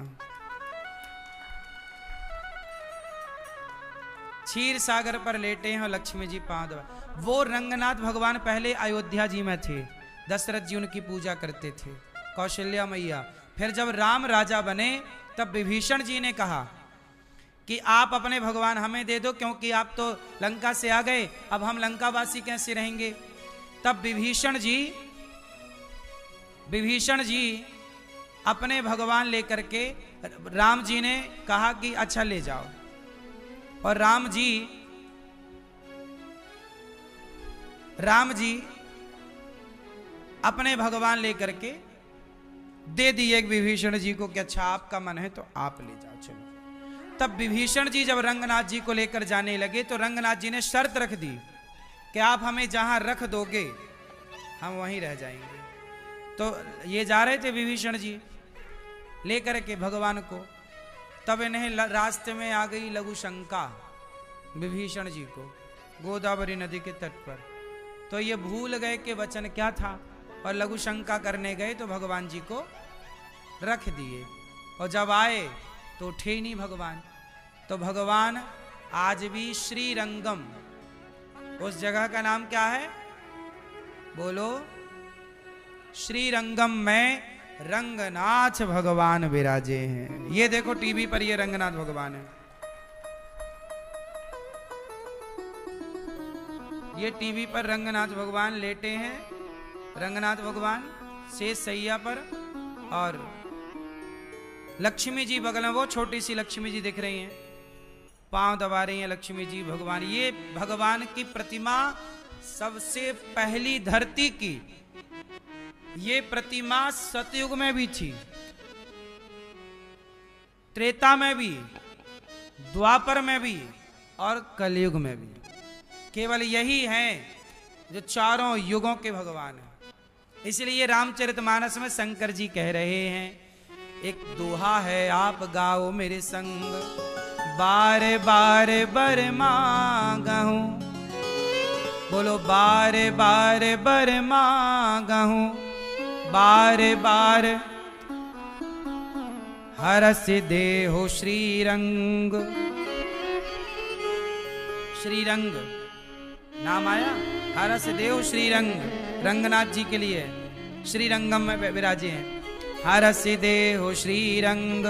क्षीर सागर पर लेटे हैं और लक्ष्मी जी पांव दबा। वो रंगनाथ भगवान पहले अयोध्या जी में थे, दशरथ जी उनकी पूजा करते थे, कौशल्या मैया। फिर जब राम राजा बने तब विभीषण जी ने कहा कि आप अपने भगवान हमें दे दो, क्योंकि आप तो लंका से आ गए, अब हम लंकावासी कैसे रहेंगे। तब विभीषण जी अपने भगवान लेकर के राम जी ने कहा कि अच्छा ले जाओ, और राम जी अपने भगवान लेकर के दे दिए विभीषण जी को कि अच्छा आपका मन है तो आप ले जाओ, चलो। तब विभीषण जी जब रंगनाथ जी को लेकर जाने लगे तो रंगनाथ जी ने शर्त रख दी कि आप हमें जहां रख दोगे हम वहीं रह जाएंगे। तो ये जा रहे थे विभीषण जी लेकर के भगवान को, तब इन्हें रास्ते में आ गई लघु शंका विभीषण जी को गोदावरी नदी के तट पर। तो ये भूल गए कि वचन क्या था और लघु शंका करने गए तो भगवान जी को रख दिए। और जब आए तो उठे नहीं भगवान। तो भगवान आज भी श्रीरंगम, उस जगह का नाम क्या है बोलो, श्रीरंगम में रंगनाथ भगवान विराजे हैं। ये देखो टीवी पर ये रंगनाथ भगवान है, ये टीवी पर रंगनाथ भगवान लेटे हैं। रंगनाथ भगवान शेष सैया पर और लक्ष्मी जी बगल में, वो छोटी सी लक्ष्मी जी दिख रही हैं, पांव दबा रही हैं लक्ष्मी जी भगवान। ये भगवान की प्रतिमा सबसे पहली धरती की, ये प्रतिमा सतयुग में भी थी, त्रेता में भी, द्वापर में भी और कलयुग में भी। केवल यही हैं जो चारों युगों के भगवान हैं। इसलिए रामचरितमानस में शंकर जी कह रहे हैं, एक दोहा है आप गाओ मेरे संग, बार बार बर मांगहूं, बोलो बार बार बर मांगहूं, बार बार हरस देहो श्रीरंग। श्रीरंग नाम आया, हरस देव श्रीरंग, रंगनाथ जी के लिए श्रीरंगम में विराजे हैं। हरस देहो श्रीरंग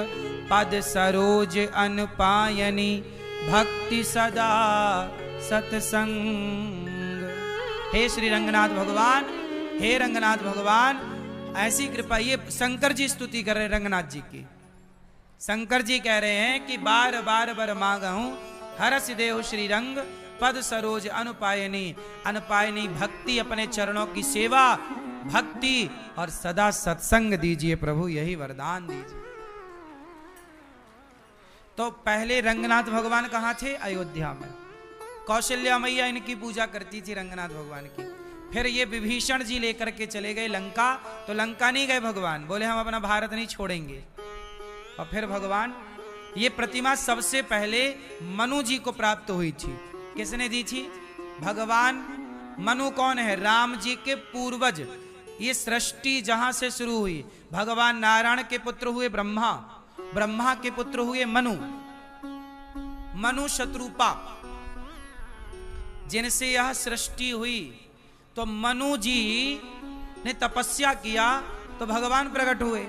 पद सरोज अनुपायनी, भक्ति सदा सत्संग। हे श्री रंगनाथ भगवान, हे रंगनाथ भगवान, ऐसी कृपा। ये शंकर जी स्तुति कर रहे हैं रंगनाथ जी की। शंकर जी कह रहे हैं कि बार बार बर मांगहूं, हरस देव श्रीरंग पद सरोज अनुपायनी। अनुपायनी भक्ति, अपने चरणों की सेवा, भक्ति और सदा सत्संग दीजिए प्रभु, यही वरदान दीजिए। तो पहले रंगनाथ भगवान कहाँ थे? अयोध्या में। कौशल्या मैया इनकी पूजा करती थी रंगनाथ भगवान की। फिर ये विभीषण जी लेकर के चले गए लंका, तो लंका नहीं गए भगवान, बोले हम अपना भारत नहीं छोड़ेंगे। और फिर भगवान, ये प्रतिमा सबसे पहले मनु जी को प्राप्त हुई थी। किसने दी थी? भगवान। मनु कौन है? राम जी के पूर्वज। ये सृष्टि जहां से शुरू हुई, भगवान नारायण के पुत्र हुए ब्रह्मा, ब्रह्मा के पुत्र हुए मनु, मनु शत्रुपा, जिनसे यह सृष्टि हुई। तो मनु जी ने तपस्या किया तो भगवान प्रकट हुए।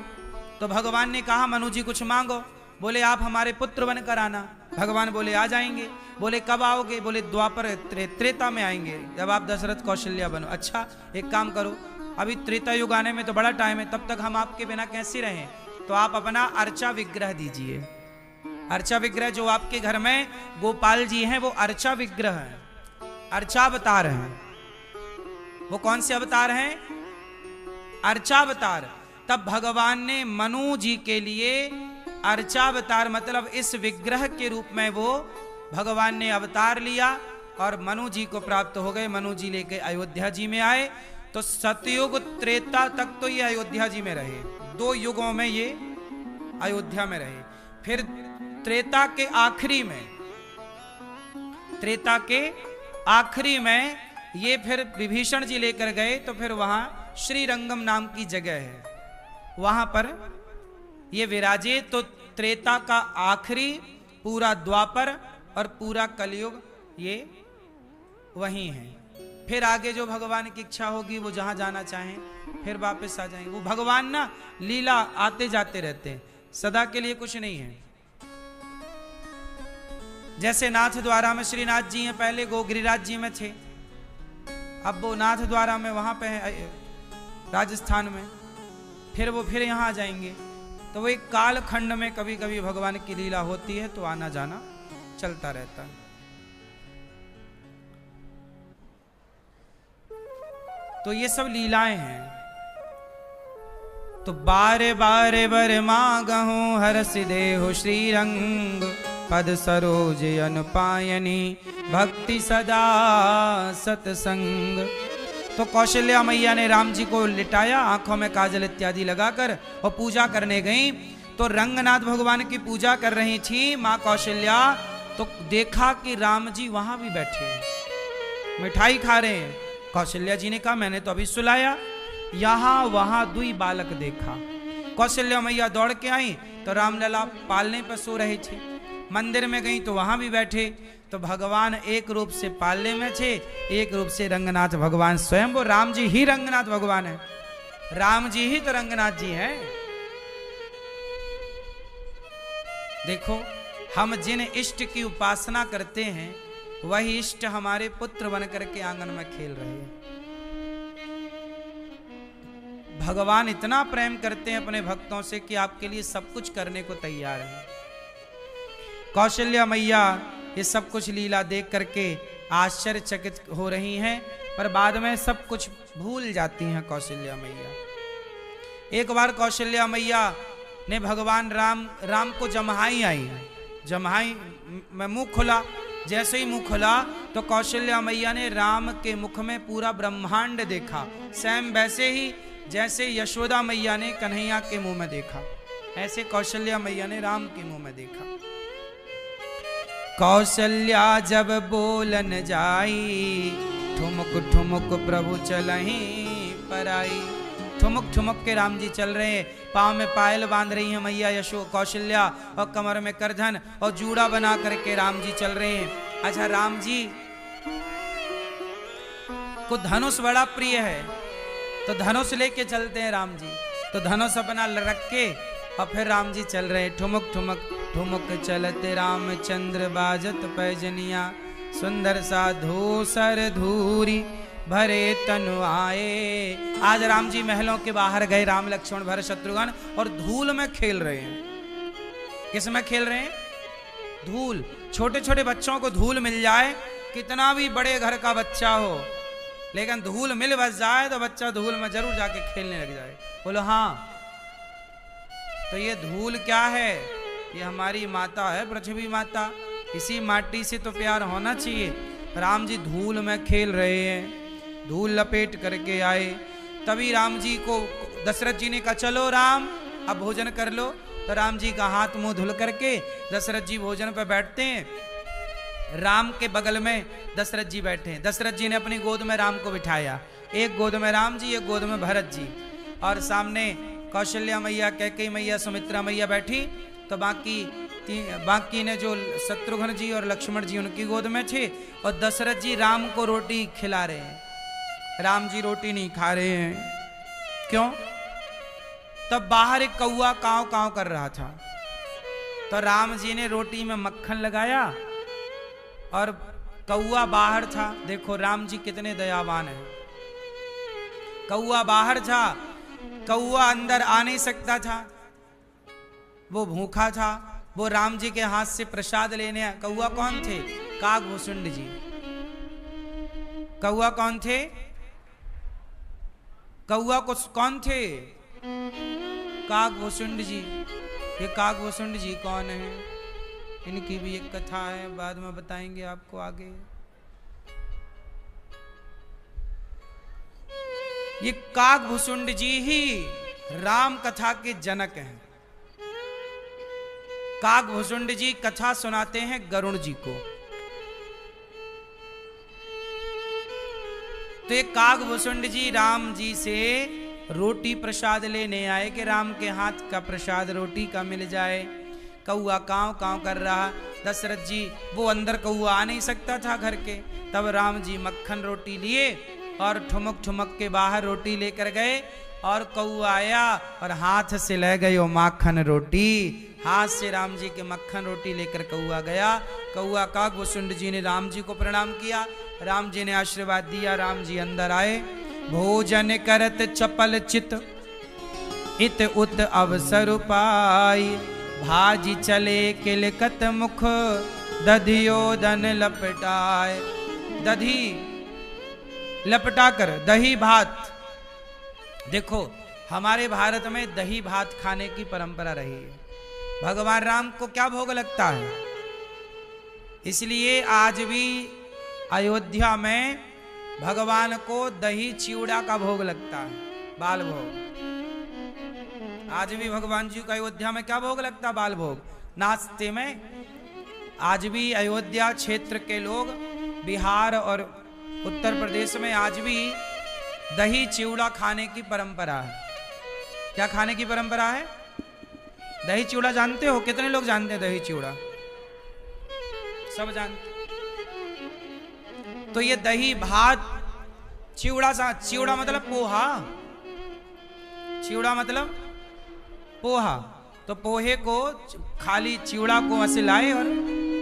तो भगवान ने कहा मनु जी कुछ मांगो, बोले आप हमारे पुत्र बनकर आना। भगवान बोले आ जाएंगे। बोले कब आओगे? बोले द्वापर त्रेता में आएंगे, जब आप दशरथ कौशल्या बनो। अच्छा एक काम करो, अभी त्रेता युग आने में तो बड़ा टाइम है, तब तक हम आपके बिना कैसे रहें? तो आप अपना अर्चा विग्रह दीजिए। अर्चा विग्रह जो आपके घर में गोपाल जी हैं वो अर्चा विग्रह है, अर्चा अवतार हैं। वो कौन से अवतार हैं? अर्चा अवतार। तब भगवान ने मनु जी के लिए अर्चावतार, मतलब इस विग्रह के रूप में वो भगवान ने अवतार लिया और मनु जी को प्राप्त हो गए। मनु जी लेके अयोध्या जी में आए। तो सतयुग त्रेता तक तो ये अयोध्या जी में रहे, 2 युगों में ये अयोध्या में रहे। फिर त्रेता के आखिरी में, त्रेता के आखिरी में ये फिर विभीषण जी लेकर गए। तो फिर वहां श्रीरंगम नाम की जगह है, वहां पर ये विराजे। तो त्रेता का आखिरी, पूरा द्वापर और पूरा कलयुग ये वहीं है। फिर आगे जो भगवान की इच्छा होगी, वो जहां जाना चाहें फिर वापस आ जाएंगे। वो भगवान ना लीला आते जाते रहते हैं, सदा के लिए कुछ नहीं है। जैसे नाथ द्वारा में श्रीनाथ जी हैं, पहले गो गिरिराज जी में थे, अब वो नाथ द्वारा में वहां पे है राजस्थान में, फिर वो फिर यहां आ जाएंगे। तो वो एक काल खंड में कभी कभी भगवान की लीला होती है, तो आना जाना चलता रहता है। तो ये सब लीलाएं हैं। तो बारे बारे बर मांगहूं, हरस देहो श्रीरंग। पद सरोज अनुपायनी भक्ति सदा सतसंग। तो कौशल्या मैया ने राम जी को लिटाया, आंखों में काजल इत्यादि लगाकर और पूजा करने गई। तो रंगनाथ भगवान की पूजा कर रही थी माँ कौशल्या, तो देखा कि राम जी वहां भी बैठे हैं, मिठाई खा रहे हैं। कौशल्या जी ने कहा मैंने तो अभी सुलाया। यहां वहां दुई बालक देखा। कौशल्या मैया दौड़ के आई तो रामलला पालने पर सो रहे थे। मंदिर में गई तो वहां भी बैठे। तो भगवान एक रूप से पालने में थे, एक रूप से रंगनाथ भगवान स्वयं, वो राम जी ही रंगनाथ भगवान है। राम जी ही तो रंगनाथ जी हैं। देखो, हम जिन इष्ट की उपासना करते हैं वही इष्ट हमारे पुत्र बनकर के आंगन में खेल रहे हैं। भगवान इतना प्रेम करते हैं अपने भक्तों से कि आपके लिए सब कुछ करने को तैयार है। कौशल्या मैया ये सब कुछ लीला देख करके आश्चर्यचकित हो रही हैं, पर बाद में सब कुछ भूल जाती हैं कौशल्या मैया। एक बार कौशल्या मैया ने भगवान राम को जम्हाई आई। जम्हाई में मुंह खुला, जैसे ही मुंह खुला तो कौशल्या मैया ने राम के मुख में पूरा ब्रह्मांड देखा। सेम वैसे ही जैसे यशोदा मैया ने कन्हैया के मुंह में देखा, ऐसे कौशल्या मैया ने राम के मुंह में देखा। कौशल्या जब बोलन जाई, ठुमुक ठुमुक प्रभु चलहि पराई। ठुमुक ठुमुक के राम जी चल रहे हैं, पाँव में पायल बांध रही है मैया कौशल्या, और कमर में करधन और जूड़ा बना करके राम जी चल रहे हैं। अच्छा, राम जी को धनुष बड़ा प्रिय है, तो धनुष लेके चलते हैं राम जी। तो धनुष अपना रख के और फिर राम जी चल रहे हैं। ठुमुक ठुमुक ठुमुक चलते रामचंद्र, बाजत पैजनिया, सुंदर सा धूसर धूरी भरे तनु आए। आज राम जी महलों के बाहर गए, राम लक्ष्मण भरत शत्रुघ्न, और धूल में खेल रहे हैं। किस में खेल रहे हैं? धूल। छोटे छोटे बच्चों को धूल मिल जाए, कितना भी बड़े घर का बच्चा हो, लेकिन धूल मिल बस जाए तो बच्चा धूल में जरूर जाके खेलने लग जाए। बोलो हाँ। तो ये धूल क्या है? ये हमारी माता है, पृथ्वी माता। इसी माटी से तो प्यार होना चाहिए। राम जी धूल में खेल रहे हैं, धूल लपेट करके आए। तभी राम जी को दशरथ जी ने कहा चलो राम अब भोजन कर लो। तो राम जी का हाथ मुंह धुल करके दशरथ जी भोजन पर बैठते हैं। राम के बगल में दशरथ जी बैठे हैं। दशरथ जी ने अपनी गोद में राम को बिठाया, एक गोद में राम जी, एक गोद में भरत जी, और सामने कौशल्या मैया, कैकेयी मैया, सुमित्रा मैया बैठी। तो बाकी ने जो शत्रुघ्न जी और लक्ष्मण जी उनकी गोद में थे, और दशरथ जी राम को रोटी खिला रहे हैं। राम जी रोटी नहीं खा रहे हैं, क्यों? तब बाहर एक कौआ काव काव कर रहा था। तो राम जी ने रोटी में मक्खन लगाया और कौआ बाहर था। देखो राम जी कितने दयावान हैं। कौआ बाहर था, कौआ अंदर आ नहीं सकता था, वो भूखा था। वो राम जी के हाथ से प्रसाद लेने आया। कौआ कौन थे? काकभूषुंड जी। कौआ कौन थे? कौआ को कौन थे? काकभूषुंड जी। ये काकभूषुंड जी कौन है? इनकी भी एक कथा है, बाद में बताएंगे आपको आगे। ये काकभूषुंड जी ही राम कथा के जनक हैं। काकभूषुंड जी कथा सुनाते हैं गरुण जी को। तो ये काकभूषुंड जी राम जी से रोटी प्रसाद लेने आए कि राम के हाथ का प्रसाद रोटी का मिल जाए। कौआ काव काव कर रहा। दशरथ जी, वो अंदर कौआ आ नहीं सकता था घर के। तब राम जी मक्खन रोटी लिए और ठुमक ठुमक के बाहर रोटी लेकर गए, और कौआ आया और हाथ से ले गए वो माखन रोटी। हाथ से राम जी के मक्खन रोटी लेकर कौआ गया। कौआ काकभूषुंड जी ने राम जी को प्रणाम किया, राम जी ने आशीर्वाद दिया। राम जी अंदर आए। भोजन करत चपल चित इत उत अवसर पाई, भाजी चले किलकत मुख दधियो दन लपटाए। दधी लपटा कर, दही भात। देखो हमारे भारत में दही भात खाने की परंपरा रही है। भगवान राम को क्या भोग लगता है? इसलिए आज भी अयोध्या में भगवान को दही चिवड़ा का भोग लगता है, बाल भोग। आज भी भगवान जी को अयोध्या में क्या भोग लगता है? बाल भोग। नाश्ते में आज भी अयोध्या क्षेत्र के लोग, बिहार और उत्तर प्रदेश में आज भी दही चिवड़ा खाने की परंपरा है। क्या खाने की परंपरा है? दही चिवड़ा जानते हो? कितने लोग जानते हैं दही चिवड़ा? सब जानते। तो ये दही भात चिवड़ा सा, चिवड़ा मतलब पोहा, चिवड़ा मतलब पोहा। तो पोहे को, खाली चिवड़ा को ऐसे लाए और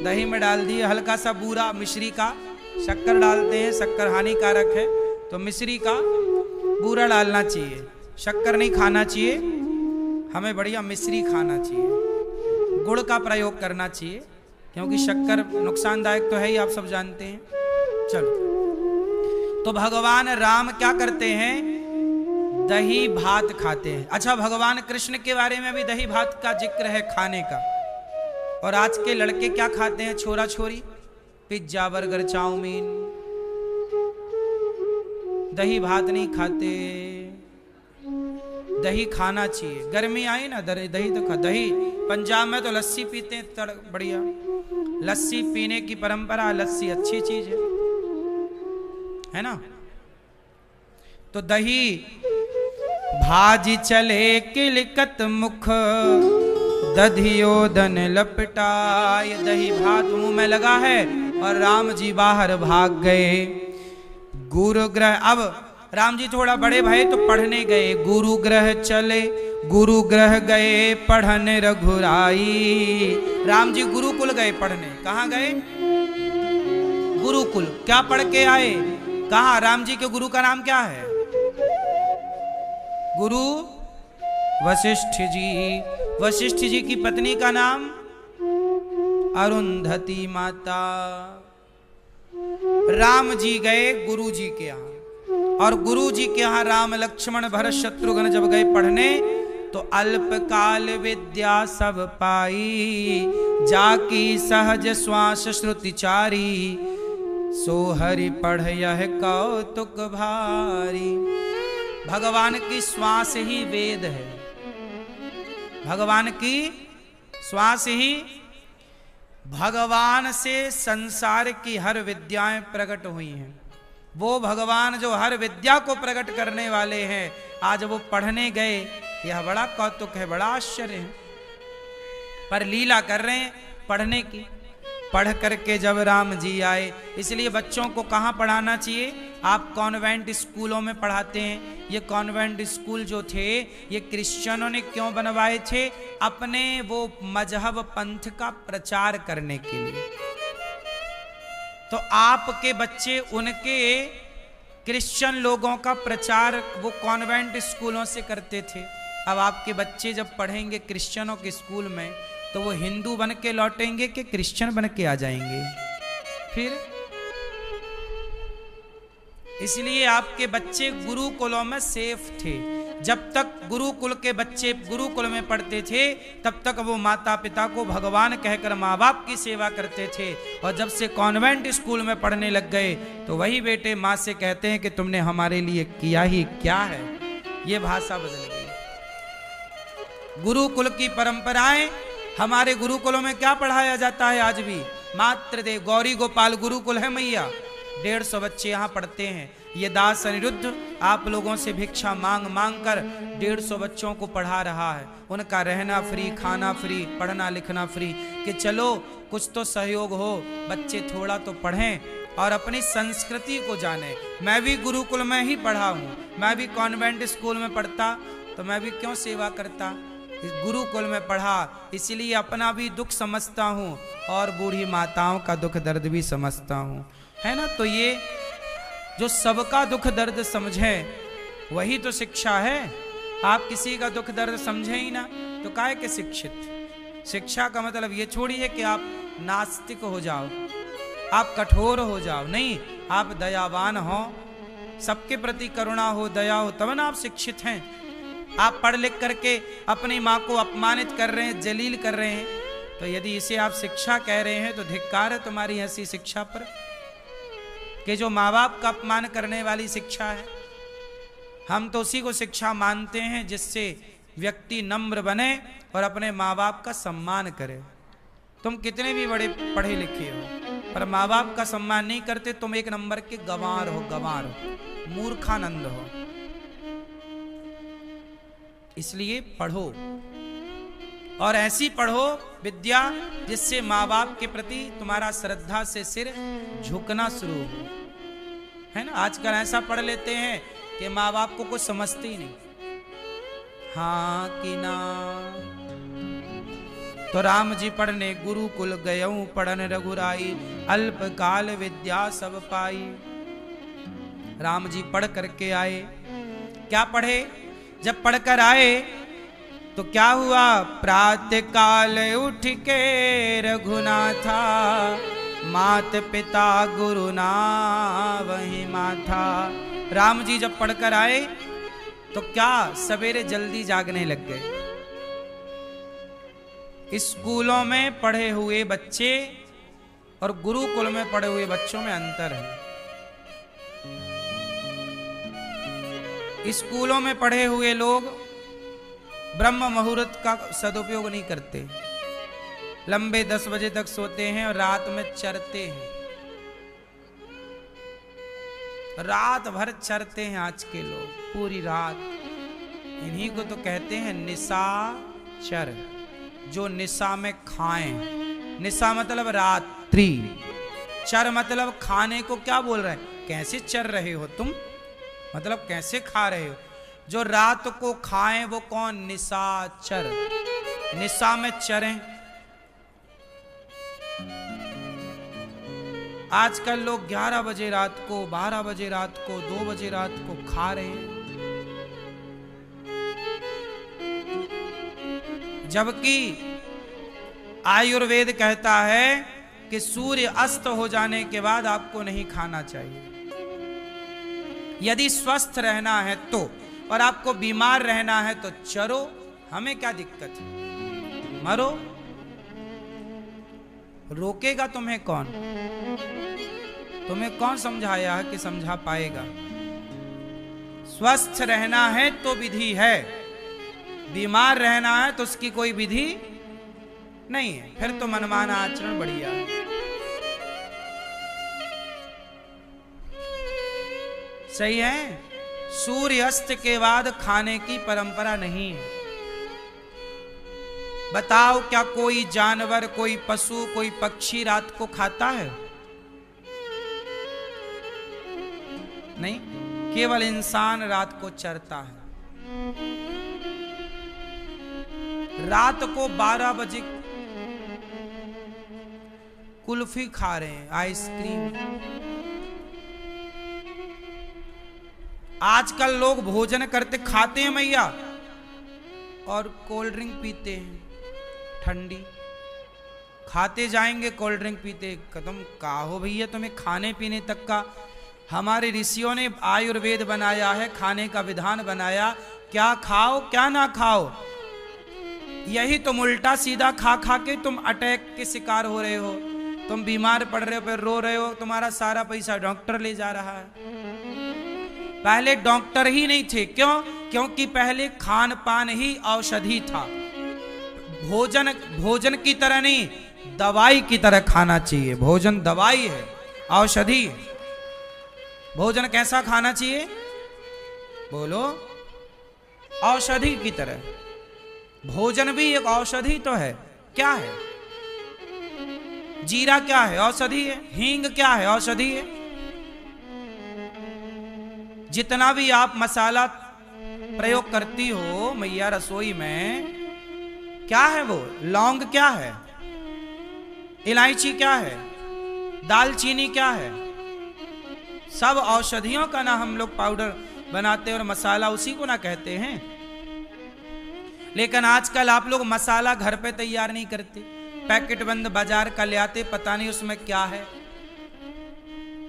दही में डाल दिए, हल्का सा बूरा मिश्री का, शक्कर डालते हैं, शक्कर हानिकारक है तो मिश्री का बूरा डालना चाहिए, शक्कर नहीं खाना चाहिए, हमें बढ़िया मिश्री खाना चाहिए, गुड़ का प्रयोग करना चाहिए, क्योंकि शक्कर नुकसानदायक तो है ही, आप सब जानते हैं। चलो, तो भगवान राम क्या करते हैं? दही भात खाते हैं। अच्छा, भगवान कृष्ण के बारे में भी दही भात का जिक्र है खाने का। और आज के लड़के क्या खाते हैं? छोरा छोरी पिज्जा बर्गर चाउमीन, दही भात नहीं खाते। दही खाना चाहिए, गर्मी आई ना, दही तो खा। दही पंजाब में तो लस्सी पीते हैं, बढ़िया लस्सी पीने की परंपरा, लस्सी अच्छी चीज है ना। तो दही भाजी चले किलकत मुख, दधियो दन लपटाय। दही भात मुंह में लगा है और राम जी बाहर भाग गए। गुरु ग्रह, अब राम जी थोड़ा बड़े भये तो पढ़ने गए। गुरु ग्रह चले, गुरु ग्रह गए पढ़न रघुराई। राम जी गुरुकुल गए पढ़ने। कहाँ गए? गुरुकुल। क्या पढ़ के आए? कहा? राम जी के गुरु का नाम क्या है? गुरु वशिष्ठ जी। वशिष्ठ जी की पत्नी का नाम अरुंधति माता। राम जी गए गुरु जी के यहाँ, और गुरु जी के यहाँ राम लक्ष्मण भरत शत्रुघ्न जब गए पढ़ने तो अल्पकाल विद्या सब पाई। जाकी सहज श्वास श्रुतिचारी, सो हरि पढ़ यह कौतुक भारी। भगवान की श्वास ही वेद है, भगवान की श्वास ही। भगवान से संसार की हर विद्याएं प्रकट हुई हैं। वो भगवान जो हर विद्या को प्रकट करने वाले हैं, आज वो पढ़ने गए। यह बड़ा कौतुक है, बड़ा आश्चर्य है। पर लीला कर रहे हैं पढ़ने की। पढ़ करके जब राम जी आए, इसलिए बच्चों को कहाँ पढ़ाना चाहिए? आप कॉन्वेंट स्कूलों में पढ़ाते हैं। ये कॉन्वेंट स्कूल जो थे, ये क्रिश्चियनों ने क्यों बनवाए थे? अपने वो मजहब पंथ का प्रचार करने के लिए। तो आपके बच्चे उनके क्रिश्चियन लोगों का प्रचार वो कॉन्वेंट स्कूलों से करते थे। अब आपके बच्चे जब पढ़ेंगे क्रिश्चियनों के स्कूल में, तो वो हिंदू बन के लौटेंगे कि क्रिश्चियन बन के आ जाएंगे फिर? इसलिए आपके बच्चे गुरुकुलों में सेफ थे। जब तक गुरुकुल के बच्चे गुरुकुल में पढ़ते थे, तब तक वो माता पिता को भगवान कहकर माँ बाप की सेवा करते थे। और जब से कॉन्वेंट स्कूल में पढ़ने लग गए, तो वही बेटे माँ से कहते हैं कि तुमने हमारे लिए किया ही क्या है। ये भाषा बदल गई। गुरुकुल की परंपराएं, हमारे गुरुकुलों में क्या पढ़ाया जाता है आज भी? मातृदेव गौरी गोपाल गुरुकुल है मैया, 150 बच्चे यहाँ पढ़ते हैं। ये दास अनिरुद्ध आप लोगों से भिक्षा मांग मांग कर 150 बच्चों को पढ़ा रहा है। उनका रहना फ्री, खाना फ्री, पढ़ना लिखना फ्री, कि चलो कुछ तो सहयोग हो, बच्चे थोड़ा तो पढ़ें और अपनी संस्कृति को जाने। मैं भी गुरुकुल में ही पढ़ा हूँ, मैं भी कॉन्वेंट स्कूल में पढ़ता तो मैं भी क्यों सेवा करता? गुरुकुल में पढ़ा, इसलिए अपना भी दुख समझता हूँ और बूढ़ी माताओं का दुख दर्द भी समझता हूँ, है ना। तो ये जो सबका दुख दर्द समझे, वही तो शिक्षा है। आप किसी का दुख दर्द समझे ही ना, तो काहे के शिक्षित? शिक्षा का मतलब ये छोड़िए कि आप नास्तिक हो जाओ, आप कठोर हो जाओ, नहीं। आप दयावान हो, सबके प्रति करुणा हो, दया हो, तब ना आप शिक्षित हैं। आप पढ़ लिख करके अपनी माँ को अपमानित कर रहे हैं, जलील कर रहे हैं, तो यदि इसे आप शिक्षा कह रहे हैं तो धिक्कार है तुम्हारी ऐसी शिक्षा पर कि जो माँ बाप का अपमान करने वाली शिक्षा है। हम तो उसी को शिक्षा मानते हैं जिससे व्यक्ति नम्र बने और अपने माँ बाप का सम्मान करे। तुम कितने भी बड़े पढ़े लिखे हो पर माँ बाप का सम्मान नहीं करते, तुम एक नंबर के गंवार हो, मूर्खानंद हो। इसलिए पढ़ो और ऐसी पढ़ो विद्या जिससे माँ बाप के प्रति तुम्हारा श्रद्धा से सिर झुकना शुरू हो, है ना। आजकल ऐसा पढ़ लेते हैं कि माँ बाप को कुछ समझते ही नहीं। हाँ कि ना। तो राम जी पढ़ने गुरुकुल गयऊं, पढ़न रघुराई, अल्प काल विद्या सब पाई। राम जी पढ़ करके आए। क्या पढ़े? जब पढ़कर आए तो क्या हुआ? प्रातः काल उठ के रघुनाथा, मात पिता गुरु ना वही माथा। राम जी जब पढ़कर आए तो क्या सवेरे जल्दी जागने लग गए। स्कूलों में पढ़े हुए बच्चे और गुरुकुल में पढ़े हुए बच्चों में अंतर है। स्कूलों में पढ़े हुए लोग ब्रह्म मुहूर्त का सदुपयोग नहीं करते, लंबे 10 बजे तक सोते हैं और रात में चरते हैं, रात भर चरते हैं आज के लोग, पूरी रात। इन्हीं को तो कहते हैं निशाचर, जो निशा में खाएं। निशा मतलब रात्रि, चर मतलब खाने को। क्या बोल रहे हैं? कैसे चर रहे हो तुम, मतलब कैसे खा रहे हो। जो रात को खाएं वो कौन? निशाचर, निशा में चरें। आजकल लोग 11 बजे रात को, 12 बजे रात को, 2 बजे रात को खा रहे हैं, जबकि आयुर्वेद कहता है कि सूर्य अस्त हो जाने के बाद आपको नहीं खाना चाहिए। यदि स्वस्थ रहना है तो, और आपको बीमार रहना है तो चरो, हमें क्या दिक्कत है, मरो। रोकेगा तुम्हें कौन? तुम्हें कौन समझाया है कि समझा पाएगा? स्वस्थ रहना है तो विधि है, बीमार रहना है तो उसकी कोई विधि नहीं है। फिर तो मनमाना आचरण बढ़िया है। सही है। सूर्य अस्त के बाद खाने की परंपरा नहीं है। बताओ क्या कोई जानवर, कोई पशु, कोई पक्षी रात को खाता है? नहीं, केवल इंसान रात को चरता है। रात को 12 बजे कुल्फी खा रहे हैं, आइसक्रीम। आजकल लोग भोजन करते खाते हैं मैया और कोल्ड ड्रिंक पीते हैं, ठंडी। खाते जाएंगे कोल्ड ड्रिंक पीते, कदम का हो भैया तुम्हें खाने पीने तक का। हमारे ऋषियों ने आयुर्वेद बनाया है, खाने का विधान बनाया, क्या खाओ क्या ना खाओ। यही तुम उल्टा सीधा खा खा के तुम अटैक के शिकार हो रहे हो, तुम बीमार पड़ रहे हो, फिर रो रहे हो, तुम्हारा सारा पैसा डॉक्टर ले जा रहा है। पहले डॉक्टर ही नहीं थे। क्यों? क्योंकि पहले खान पान ही औषधि था। भोजन की तरह नहीं, दवाई की तरह खाना चाहिए। भोजन दवाई है, औषधि है। भोजन कैसा खाना चाहिए? बोलो, औषधि की तरह। भोजन भी एक औषधि तो है। क्या है? जीरा क्या है? औषधि है। हींग क्या है? औषधि है। जितना भी आप मसाला प्रयोग करती हो मैया रसोई में, क्या है वो? लौंग क्या है? इलायची क्या है? दालचीनी क्या है? सब औषधियों का ना हम लोग पाउडर बनाते और मसाला उसी को ना कहते हैं। लेकिन आजकल आप लोग मसाला घर पे तैयार नहीं करते, पैकेट बंद बाजार का ले आते, पता नहीं उसमें क्या है।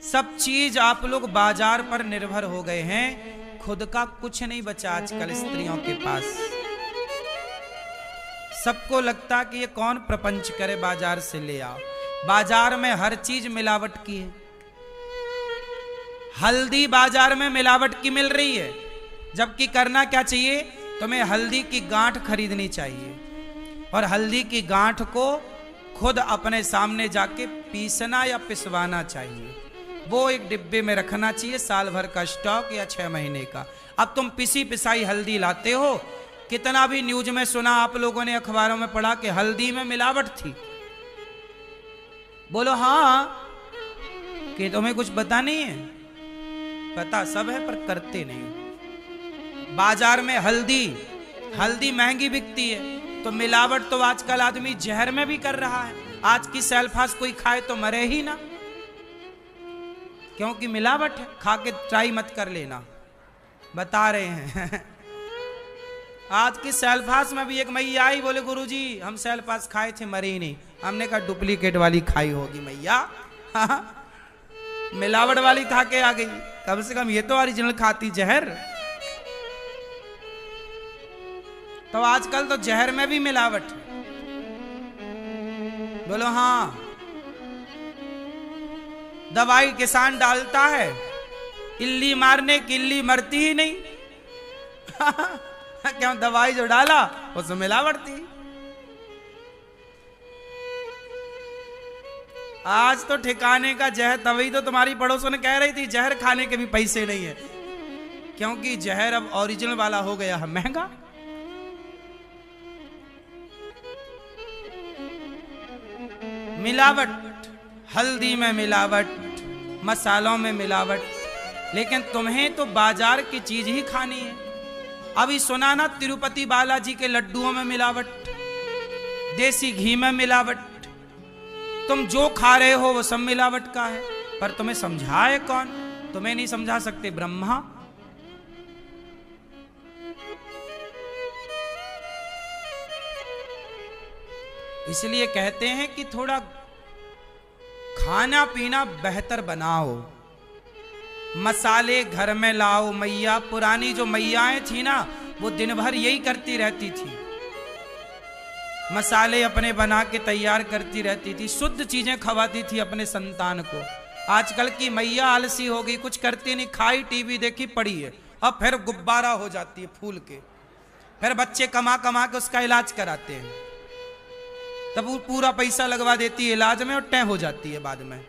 सब चीज आप लोग बाजार पर निर्भर हो गए हैं, खुद का कुछ नहीं बचा आजकल स्त्रियों के पास। सबको लगता कि ये कौन प्रपंच करे, बाजार से ले आओ। बाजार में हर चीज मिलावट की है। हल्दी बाजार में मिलावट की मिल रही है, जबकि करना क्या चाहिए, तुम्हें हल्दी की गांठ खरीदनी चाहिए और हल्दी की गांठ को खुद अपने सामने जाके पीसना या पिसवाना चाहिए। वो एक डिब्बे में रखना चाहिए, साल भर का स्टॉक या 6 महीने का। अब तुम पिसी पिसाई हल्दी लाते हो। कितना भी न्यूज में सुना, आप लोगों ने अखबारों में पढ़ा कि हल्दी में मिलावट थी। बोलो हाँ, कि तुम्हें कुछ पता नहीं है? पता सब है पर करते नहीं। बाजार में हल्दी महंगी बिकती है, तो मिलावट तो आजकल आदमी जहर में भी कर रहा है। आज की सेल्फास कोई खाए तो मरे ही ना, क्योंकि मिलावट है। खा के ट्राई मत कर लेना, बता रहे हैं। आज की सेल्फास में भी एक मैया आई, बोले गुरुजी हम सेल्फास खाए थे, मरे ही नहीं। हमने कहा डुप्लीकेट वाली खाई होगी मैया। मिलावट वाली खा के आ गई, कम से कम ये तो ओरिजिनल खाती जहर। तो आजकल तो जहर में भी मिलावट है। बोलो हाँ, दवाई किसान डालता है इल्ली मारने की, इल्ली मरती ही नहीं। क्यों? दवाई जो डाला उसमें मिलावट थी। आज तो ठिकाने का जहर, तभी तो तुम्हारी पड़ोसों ने कह रही थी जहर खाने के भी पैसे नहीं है, क्योंकि जहर अब ओरिजिनल वाला हो गया है महंगा। मिलावट, हल्दी में मिलावट, मसालों में मिलावट, लेकिन तुम्हें तो बाजार की चीज ही खानी है। अभी सुना ना, तिरुपति बालाजी के लड्डुओं में मिलावट, देसी घी में मिलावट। तुम जो खा रहे हो वो सब मिलावट का है, पर तुम्हें समझाए कौन? तुम्हें नहीं समझा सकते ब्रह्मा। इसलिए कहते हैं कि थोड़ा खाना पीना बेहतर बनाओ, मसाले घर में लाओ। मैया, पुरानी जो मैयाएं थी ना, वो दिन भर यही करती रहती थी, मसाले अपने बना के तैयार करती रहती थी, शुद्ध चीजें खवाती थी अपने संतान को। आजकल की मैया आलसी हो गई, कुछ करती नहीं, खाई टीवी देखी पड़ी है, अब फिर गुब्बारा हो जाती है फूल के, फिर बच्चे कमा कमा के उसका इलाज कराते हैं, तब वो पूरा पैसा लगवा देती है इलाज में और टै हो जाती है बाद में।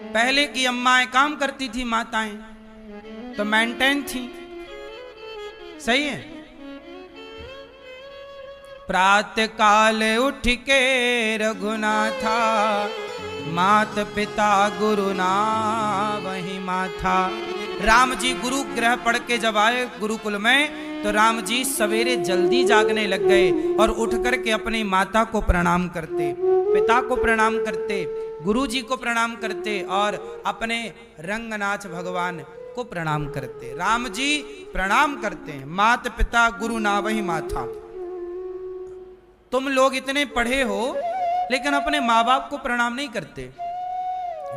पहले की अम्माएं काम करती थी, माताएं तो मेंटेन थी, सही है। प्रातः काल उठ के रघुनाथा, मात पिता गुरु ना वही माथा। राम जी गुरु ग्रह पढ़ के जब आए गुरुकुल में, तो राम जी सवेरे जल्दी जागने लग गए और उठ करके अपनी माता को प्रणाम करते, पिता को प्रणाम करते, गुरु जी को प्रणाम करते और अपने रंगनाथ भगवान को प्रणाम करते। राम जी प्रणाम करते हैं, मात पिता गुरु ना वही माथा। तुम लोग इतने पढ़े हो लेकिन अपने माँ बाप को प्रणाम नहीं करते।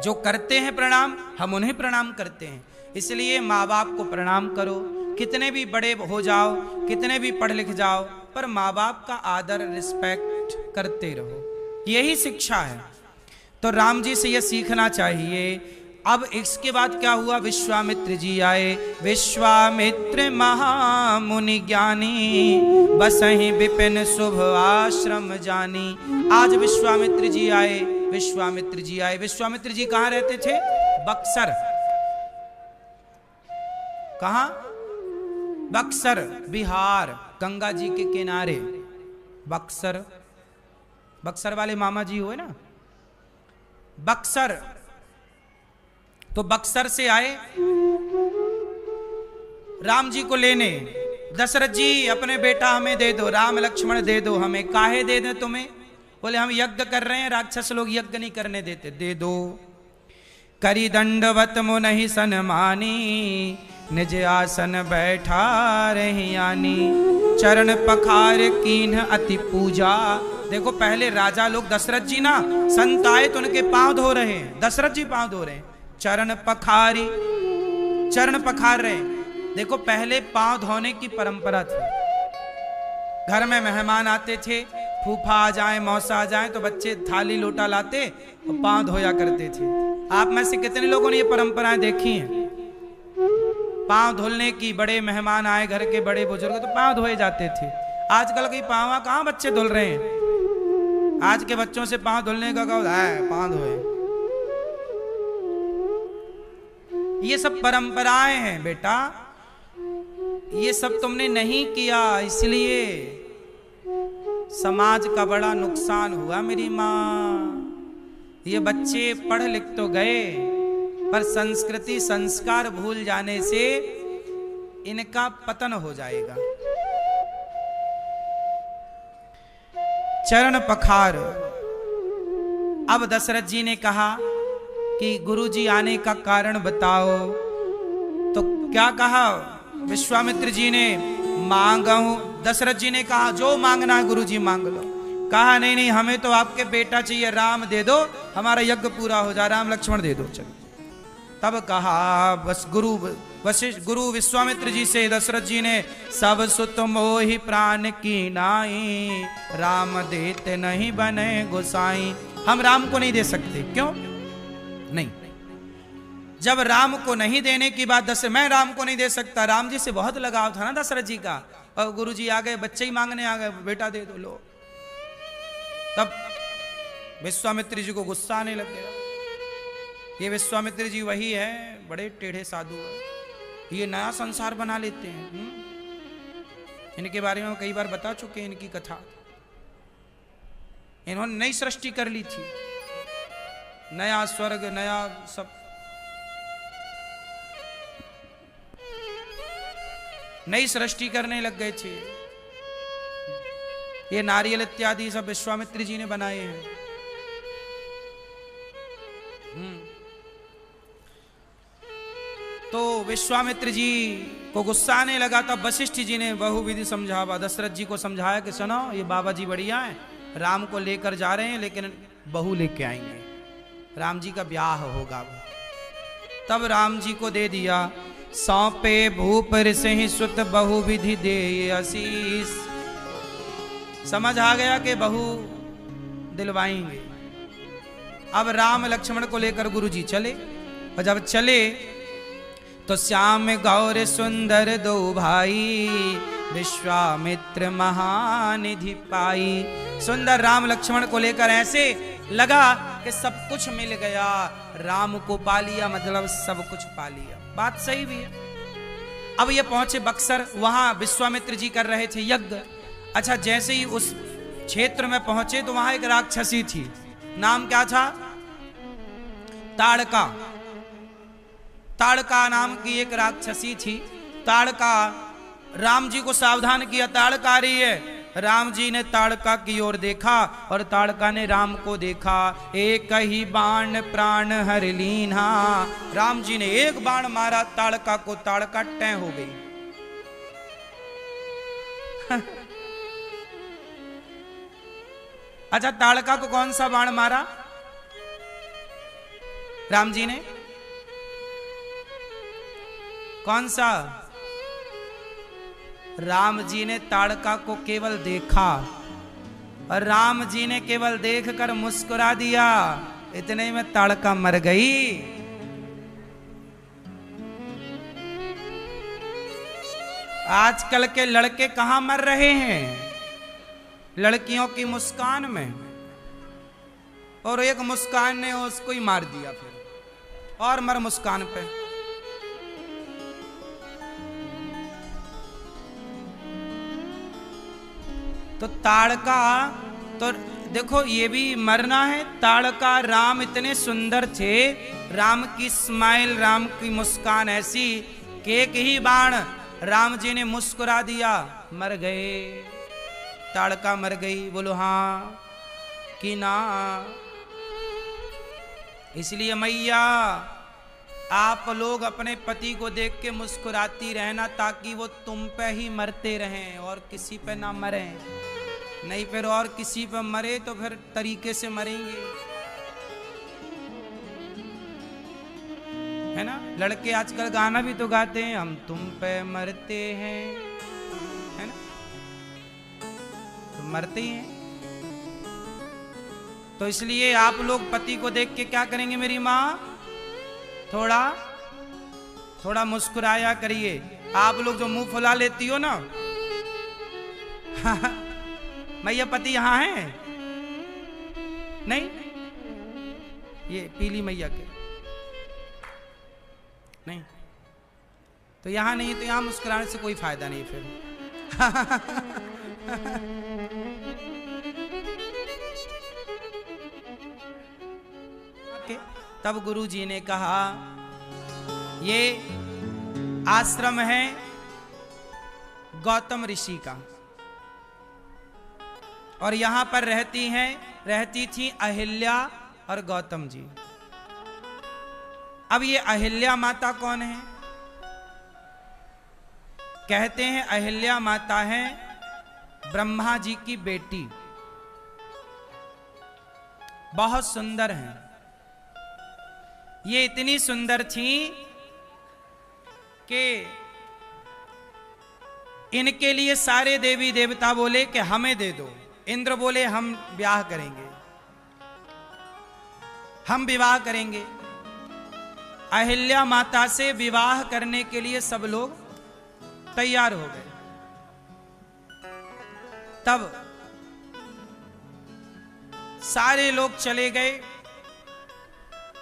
जो करते हैं प्रणाम, हम उन्हें प्रणाम करते हैं। इसलिए माँ बाप को प्रणाम करो, कितने भी बड़े हो जाओ, कितने भी पढ़ लिख जाओ, पर माँ बाप का आदर रिस्पेक्ट करते रहो, यही शिक्षा है। तो राम जी से यह सीखना चाहिए। अब इसके बाद क्या हुआ? विश्वामित्र जी आए। विश्वामित्र महामुनि ज्ञानी, बसहि विपिन शुभ आश्रम जानी। आज विश्वामित्र जी आए, विश्वामित्र जी आए। विश्वामित्र जी कहाँ रहते थे? बक्सर। कहाँ? बक्सर, बिहार, गंगा जी के किनारे बक्सर। बक्सर वाले मामा जी हुए ना, बक्सर। तो बक्सर से आए राम जी को लेने। दशरथ जी अपने बेटा हमें दे दो, राम लक्ष्मण दे दो हमें। काहे दे दें तुम्हें? बोले हम यज्ञ कर रहे हैं, राक्षस लोग यज्ञ नहीं करने देते। दे दो। करी दंडवत मुनहि सनमानी, निज आसन बैठा रही आनी। चरण पखार कीन अति पूजा। देखो पहले राजा लोग, दशरथ जी ना संत आए तो उनके पांव धो रहे हैं, दशरथ जी पांव धो रहे हैं। चरण पखारी, चरण पखार रहे हैं। देखो पहले पांव धोने की परंपरा थी। घर में मेहमान आते थे, फूफा आ जाए, मौसा आ जाए, तो बच्चे थाली लोटा लाते और पांव धोया करते थे। आप में से कितने लोगों ने ये परंपराएं देखी हैं? पांव धुलने की, बड़े मेहमान आए घर के, बड़े बुजुर्ग, तो पांव धोए जाते थे। आजकल की पांव कहां बच्चे धुल रहे हैं? आज के बच्चों से पांव धुलने का पांव धोए। ये सब परंपराएं हैं बेटा, ये सब तुमने नहीं किया, इसलिए समाज का बड़ा नुकसान हुआ मेरी माँ। ये बच्चे पढ़ लिख तो गए, पर संस्कृति संस्कार भूल जाने से इनका पतन हो जाएगा। चरण पखार। अब दशरथ जी ने कहा कि गुरुजी आने का कारण बताओ। तो क्या कहा विश्वामित्र जी ने? मांगहूं। दशरथ जी ने कहा जो मांगना है गुरुजी मांग लो। कहा नहीं नहीं, हमें तो आपके बेटा चाहिए, राम दे दो, हमारा यज्ञ पूरा हो जाए, राम लक्ष्मण दे दो। चलो तब कहा बस गुरु विश्वामित्र जी से दशरथ जी ने, सब सुत मोहि प्राण की नाई, राम देते नहीं बने गोसाई। हम राम को नहीं दे सकते। क्यों नहीं? जब राम को नहीं देने की बात मैं राम को नहीं दे सकता, राम जी से बहुत लगाव था ना दशरथ जी का, और गुरु जी आ गए, बच्चे ही मांगने आ गए, बेटा दे दो, लो। तब विश्वामित्र जी को गुस्सा आने लग गया। ये विश्वामित्र जी वही है, बड़े टेढ़े साधु है, ये नया संसार बना लेते हैं। इनके बारे में हम कई बार बता चुके हैं इनकी कथा। इन्होंने नई सृष्टि कर ली थी, नया स्वर्ग, नया सब। नई सृष्टि करने लग गए थे। ये नारियल इत्यादि सब विश्वामित्र जी ने बनाए हैं। तो विश्वामित्र जी को गुस्सा आने लगा। तब वशिष्ठ जी ने बहुविधि समझावा, दशरथ जी को समझाया कि सुनो, ये बाबा जी बढ़िया है, राम को लेकर जा रहे हैं, लेकिन बहू लेके आएंगे, राम जी का ब्याह होगा। तब राम जी को दे दिया। सौंपे भूप ऋषि सुत बहुविधि दे आशीष। समझ आ गया कि बहू दिलवाएंगे। अब राम लक्ष्मण को लेकर गुरु जी चले, और जब चले तो श्याम गौर सुंदर दो भाई, विश्वामित्र महानिधि पाई। सुंदर राम लक्ष्मण को लेकर ऐसे लगा कि सब कुछ मिल गया, राम को पा लिया, मतलब सब कुछ पा लिया। बात सही भी है। अब ये पहुंचे बक्सर, वहां विश्वामित्र जी कर रहे थे यज्ञ। अच्छा, जैसे ही उस क्षेत्र में पहुंचे तो वहां एक राक्षसी थी, नाम क्या था? ताड़का। ताड़का नाम की एक राक्षसी थी। ताड़का राम जी को सावधान किया, ताड़का आ रही है। राम जी ने ताड़का की ओर देखा और ताड़का ने राम को देखा। एक ही बाण प्राण हर लीना। राम जी ने एक बाण मारा ताड़का को, ताड़का टैं हो गई। अच्छा, ताड़का को कौन सा बाण मारा राम जी ने? कौन सा? राम जी ने ताड़का को केवल देखा, और राम जी ने केवल देखकर मुस्कुरा दिया, इतने में ताड़का मर गई। आजकल के लड़के कहां मर रहे हैं? लड़कियों की मुस्कान में, और एक मुस्कान ने उसको ही मार दिया, फिर और मर मुस्कान पे। तो ताड़का, तो देखो ये भी मरना है। ताड़का, राम इतने सुंदर थे, राम की स्माइल, राम की मुस्कान ऐसी कि एक ही बाण राम जी ने मुस्कुरा दिया, मर गए। ताड़का मर गई। बोलो हाँ कि ना? इसलिए मैया, आप लोग अपने पति को देख के मुस्कुराती रहना, ताकि वो तुम पे ही मरते रहें और किसी पे ना मरें। नहीं फिर और किसी पे मरे तो फिर तरीके से मरेंगे, है ना। लड़के आजकल गाना भी तो गाते हैं, हम तुम पे मरते हैं, है ना, तो मरते ही हैं। तो इसलिए आप लोग पति को देख के क्या करेंगे मेरी माँ, थोड़ा थोड़ा मुस्कुराया करिए। आप लोग जो मुंह फुला लेती हो ना मैया पति यहां है नहीं, ये पीली मैया के नहीं, तो यहां नहीं, तो यहां मुस्कुराने से कोई फायदा नहीं फिर तब गुरु जी ने कहा ये आश्रम है गौतम ऋषि का, और यहां पर रहती थी अहिल्या और गौतम जी। अब ये अहिल्या माता कौन है? कहते हैं अहिल्या माता है ब्रह्मा जी की बेटी, बहुत सुंदर हैं। ये इतनी सुंदर थी कि इनके लिए सारे देवी देवता बोले कि हमें दे दो। इंद्र बोले हम ब्याह करेंगे, हम विवाह करेंगे। अहिल्या माता से विवाह करने के लिए सब लोग तैयार हो गए। तब सारे लोग चले गए।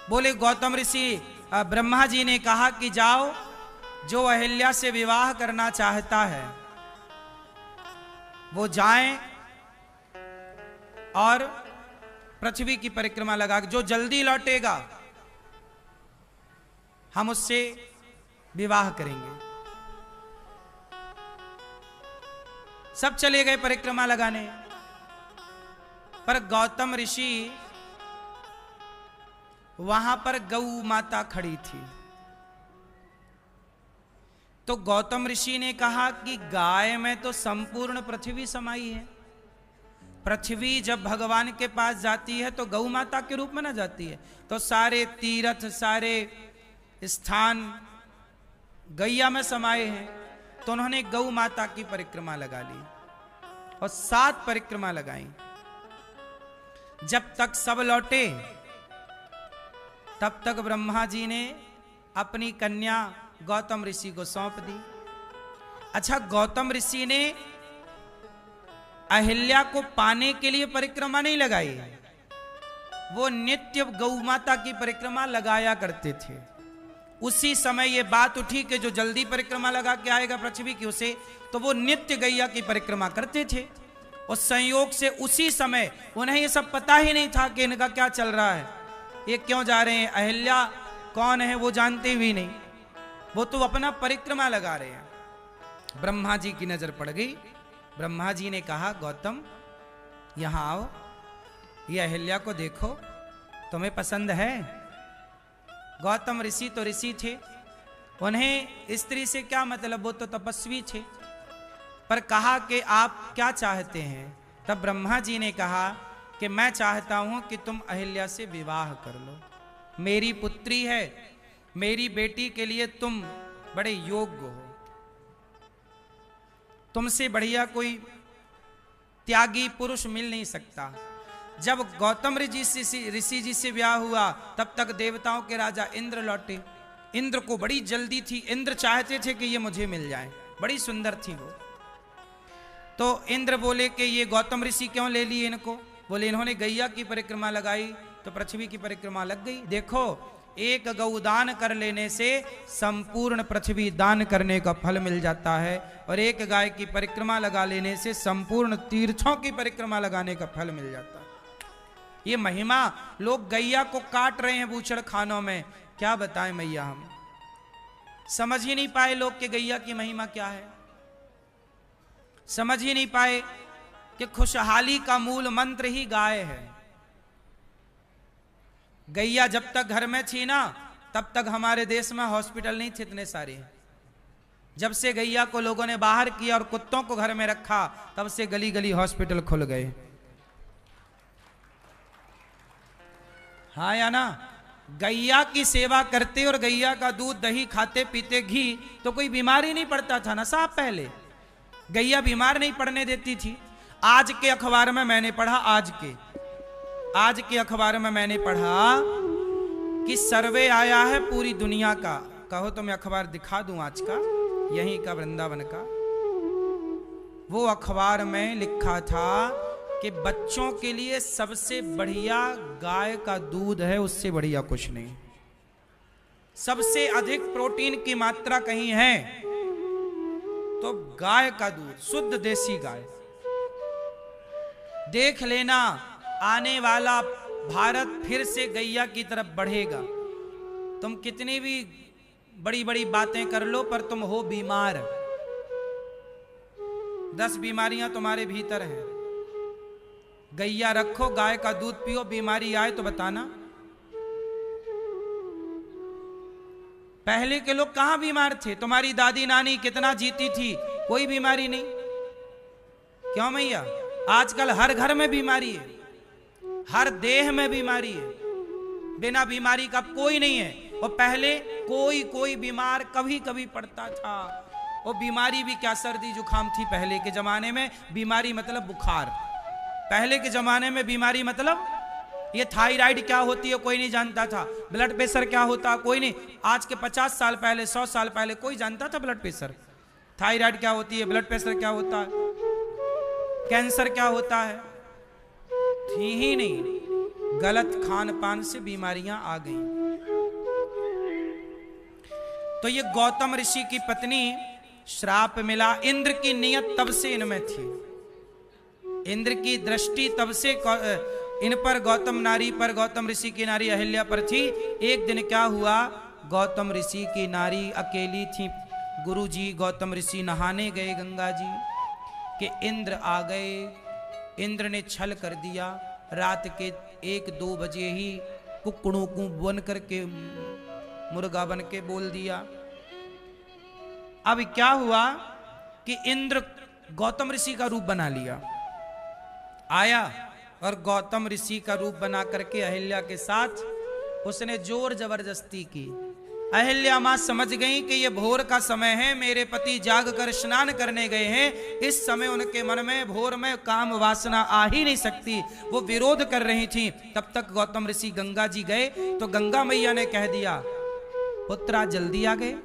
बोले गौतम ऋषि, ब्रह्मा जी ने कहा कि जाओ, जो अहिल्या से विवाह करना चाहता है वो जाए और पृथ्वी की परिक्रमा लगा, जो जल्दी लौटेगा हम उससे विवाह करेंगे। सब चले गए परिक्रमा लगाने, पर गौतम ऋषि वहां पर गौ माता खड़ी थी। तो गौतम ऋषि ने कहा कि गाय में तो संपूर्ण पृथ्वी समाई है। पृथ्वी जब भगवान के पास जाती है तो गौ माता के रूप में ना जाती है, तो सारे तीर्थ सारे स्थान गैया में समाये हैं। तो उन्होंने गौ माता की परिक्रमा लगा ली और 7 परिक्रमा लगाई। जब तक सब लौटे तब तक ब्रह्मा जी ने अपनी कन्या गौतम ऋषि को सौंप दी। अच्छा, गौतम ऋषि ने अहिल्या को पाने के लिए परिक्रमा नहीं लगाई, वो नित्य गौ माता की परिक्रमा लगाया करते थे। उसी समय ये बात उठी कि जो जल्दी परिक्रमा लगा के आएगा पृथ्वी की उसे, तो वो नित्य गैया की परिक्रमा करते थे। और संयोग से उसी समय उन्हें ये सब पता ही नहीं था कि इनका क्या चल रहा है, ये क्यों जा रहे हैं, अहिल्या कौन है वो जानते भी नहीं, वो तो अपना परिक्रमा लगा रहे हैं। ब्रह्मा जी की नजर पड़ गई। ब्रह्मा जी ने कहा गौतम यहां आओ, ये अहिल्या को देखो, तुम्हें पसंद है? गौतम ऋषि तो ऋषि थे, उन्हें स्त्री से क्या मतलब, वो तो तपस्वी थे। पर कहा कि आप क्या चाहते हैं? तब ब्रह्मा जी ने कहा कि मैं चाहता हूं कि तुम अहिल्या से विवाह कर लो, मेरी पुत्री है, मेरी बेटी के लिए तुम बड़े योग्य हो, तुमसे बढ़िया कोई त्यागी पुरुष मिल नहीं सकता। जब गौतम ऋषि जी से ब्याह हुआ तब तक देवताओं के राजा इंद्र लौटे। इंद्र को बड़ी जल्दी थी, इंद्र चाहते थे कि ये मुझे मिल जाए, बड़ी सुंदर थी वो। तो इंद्र बोले कि ये गौतम ऋषि क्यों ले लिए इनको? बोले इन्होंने गैया की परिक्रमा लगाई तो पृथ्वी की परिक्रमा लग गई। देखो, एक गौ दान कर लेने से संपूर्ण पृथ्वी दान करने का फल मिल जाता है, और एक गाय की परिक्रमा लगा लेने से संपूर्ण तीर्थों की परिक्रमा लगाने का फल मिल जाता है। ये महिमा लोग गैया को काट रहे हैं बूचड़ खानों में, क्या बताएं मैया, हम समझ ही नहीं पाए लोग कि गैया की महिमा क्या है। समझ ही नहीं पाए कि खुशहाली का मूल मंत्र ही गाय है। गैया जब तक घर में थी ना तब तक हमारे देश में हॉस्पिटल नहीं थे इतने सारे। जब से गैया को लोगों ने बाहर किया और कुत्तों को घर में रखा तब से गली गली हॉस्पिटल खुल गए। हाँ या ना? गैया की सेवा करते और गैया का दूध दही खाते पीते घी तो कोई बीमारी नहीं पड़ता था ना साहब। पहले गैया बीमार नहीं पड़ने देती थी। आज के अखबार में मैंने पढ़ा, आज के अखबार में मैंने पढ़ा कि सर्वे आया है पूरी दुनिया का। कहो तो मैं अखबार दिखा दूं आज का, यहीं का वृंदावन का। वो अखबार में लिखा था कि बच्चों के लिए सबसे बढ़िया गाय का दूध है, उससे बढ़िया कुछ नहीं। सबसे अधिक प्रोटीन की मात्रा कहीं है तो गाय का दूध, शुद्ध देसी गाय। देख लेना आने वाला भारत फिर से गैया की तरफ बढ़ेगा। तुम कितनी भी बड़ी बड़ी बातें कर लो पर तुम हो बीमार। 10 बीमारियां तुम्हारे भीतर हैं। गैया रखो, गाय का दूध पियो, बीमारी आए तो बताना। पहले के लोग कहां बीमार थे? तुम्हारी दादी नानी कितना जीती थी, कोई बीमारी नहीं। क्यों मैया? आजकल हर घर में बीमारी है, हर देह में बीमारी है। बिना बीमारी का कोई नहीं है। और पहले कोई बीमार कभी कभी पड़ता था। और बीमारी भी क्या, सर्दी जुकाम थी पहले के जमाने में। बीमारी मतलब बुखार। पहले के जमाने में बीमारी मतलब ये थायराइड क्या होती है कोई नहीं जानता था। ब्लड प्रेशर क्या होता कोई नहीं। आज के 50 साल पहले, 100 साल पहले कोई जानता था ब्लड प्रेशर, थायराइड क्या होती है, ब्लड प्रेशर क्या होता है, कैंसर क्या होता है? थी ही नहीं। गलत खान पान से बीमारियां आ गई। तो ये गौतम ऋषि की पत्नी, श्राप मिला। इंद्र की नियत तब से इनमें थी, इंद्र की दृष्टि तब से इन पर, गौतम नारी पर, गौतम ऋषि की नारी अहिल्या पर थी। एक दिन क्या हुआ, गौतम ऋषि की नारी अकेली थी। गुरुजी गौतम ऋषि नहाने गए गंगा जी कि इंद्र आ गए। इंद्र ने छल कर दिया। रात के 1-2 बजे ही कुकड़ों को बन करके, मुर्गा बन के बोल दिया। अब क्या हुआ कि इंद्र गौतम ऋषि का रूप बना लिया, आया और गौतम ऋषि का रूप बना करके अहिल्या के साथ उसने जोर जबरदस्ती की। अहिल्या मां समझ गई कि ये भोर का समय है, मेरे पति जाग कर स्नान करने गए हैं। इस समय उनके मन में भोर में काम वासना आ ही नहीं सकती। वो विरोध कर रही थी। तब तक गौतम ऋषि गंगा जी गए तो गंगा मैया ने कह दिया, पुत्रा जल्दी आ गए।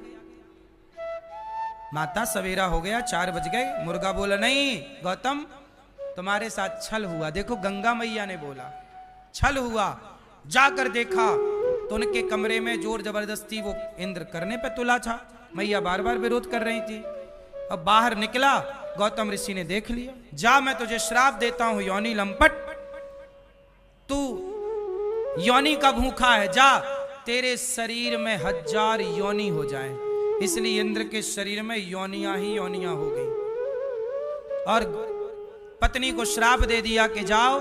माता सवेरा हो गया, 4 बज गए। मुर्गा बोला, नहीं गौतम तुम्हारे साथ छल हुआ। देखो गंगा मैया ने बोला छल हुआ। जाकर देखा तो उनके कमरे में जोर जबरदस्ती वो इंद्र करने पे तुला था। मैया बार बार विरोध कर रही थी। अब बाहर निकला, गौतम ऋषि ने देख लिया। जा मैं तुझे श्राप देता हूं योनि लंपट, तू योनि का भूखा है, जा तेरे शरीर में 1000 योनि हो जाए। इसलिए इंद्र के शरीर में योनियां ही योनियां हो गई। और पत्नी को श्राप दे दिया कि जाओ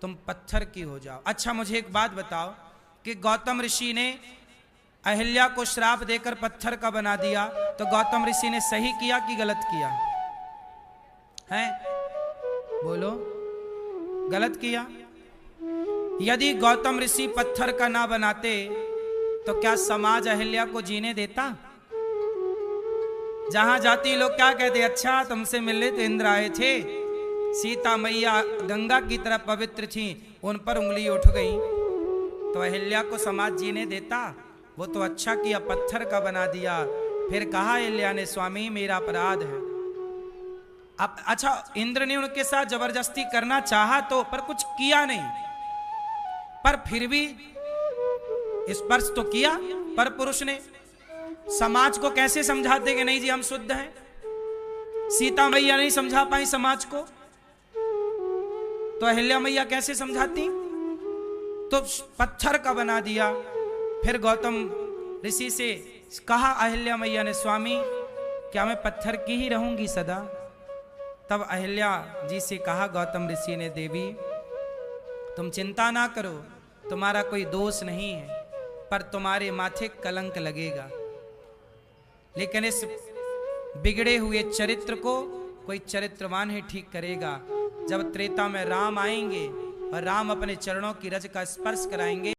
तुम पत्थर की हो जाओ। अच्छा मुझे एक बात बताओ कि गौतम ऋषि ने अहिल्या को श्राप देकर पत्थर का बना दिया, तो गौतम ऋषि ने सही किया कि गलत किया है? बोलो, गलत किया। यदि गौतम ऋषि पत्थर का ना बनाते तो क्या समाज अहिल्या को जीने देता? जहां जाती लोग क्या कहते, अच्छा तुमसे मिलने तो इंद्र आए थे। सीता मैया गंगा की तरह पवित्र थी, उन पर उंगली उठ गई तो अहिल्या को समाज जीने देता? वो तो अच्छा किया, पत्थर का बना दिया। फिर कहा अहिल्या ने, स्वामी मेरा अपराध है। अब अच्छा इंद्र ने उनके साथ जबरदस्ती करना चाहा तो, पर कुछ किया नहीं, पर फिर भी स्पर्श तो किया। पर पुरुष ने समाज को कैसे समझाते कि नहीं जी हम शुद्ध हैं? सीता मैया नहीं समझा पाई समाज को, तो अहिल्या मैया कैसे समझाती? तो पत्थर का बना दिया। फिर गौतम ऋषि से कहा अहिल्या मैया ने, स्वामी क्या मैं पत्थर की ही रहूंगी सदा? तब अहिल्या जी से कहा गौतम ऋषि ने, देवी तुम चिंता ना करो, तुम्हारा कोई दोष नहीं है, पर तुम्हारे माथे कलंक लगेगा। लेकिन इस बिगड़े हुए चरित्र को कोई चरित्रवान ही ठीक करेगा। जब त्रेता में राम आएंगे और राम अपने चरणों की रज का स्पर्श कराएंगे।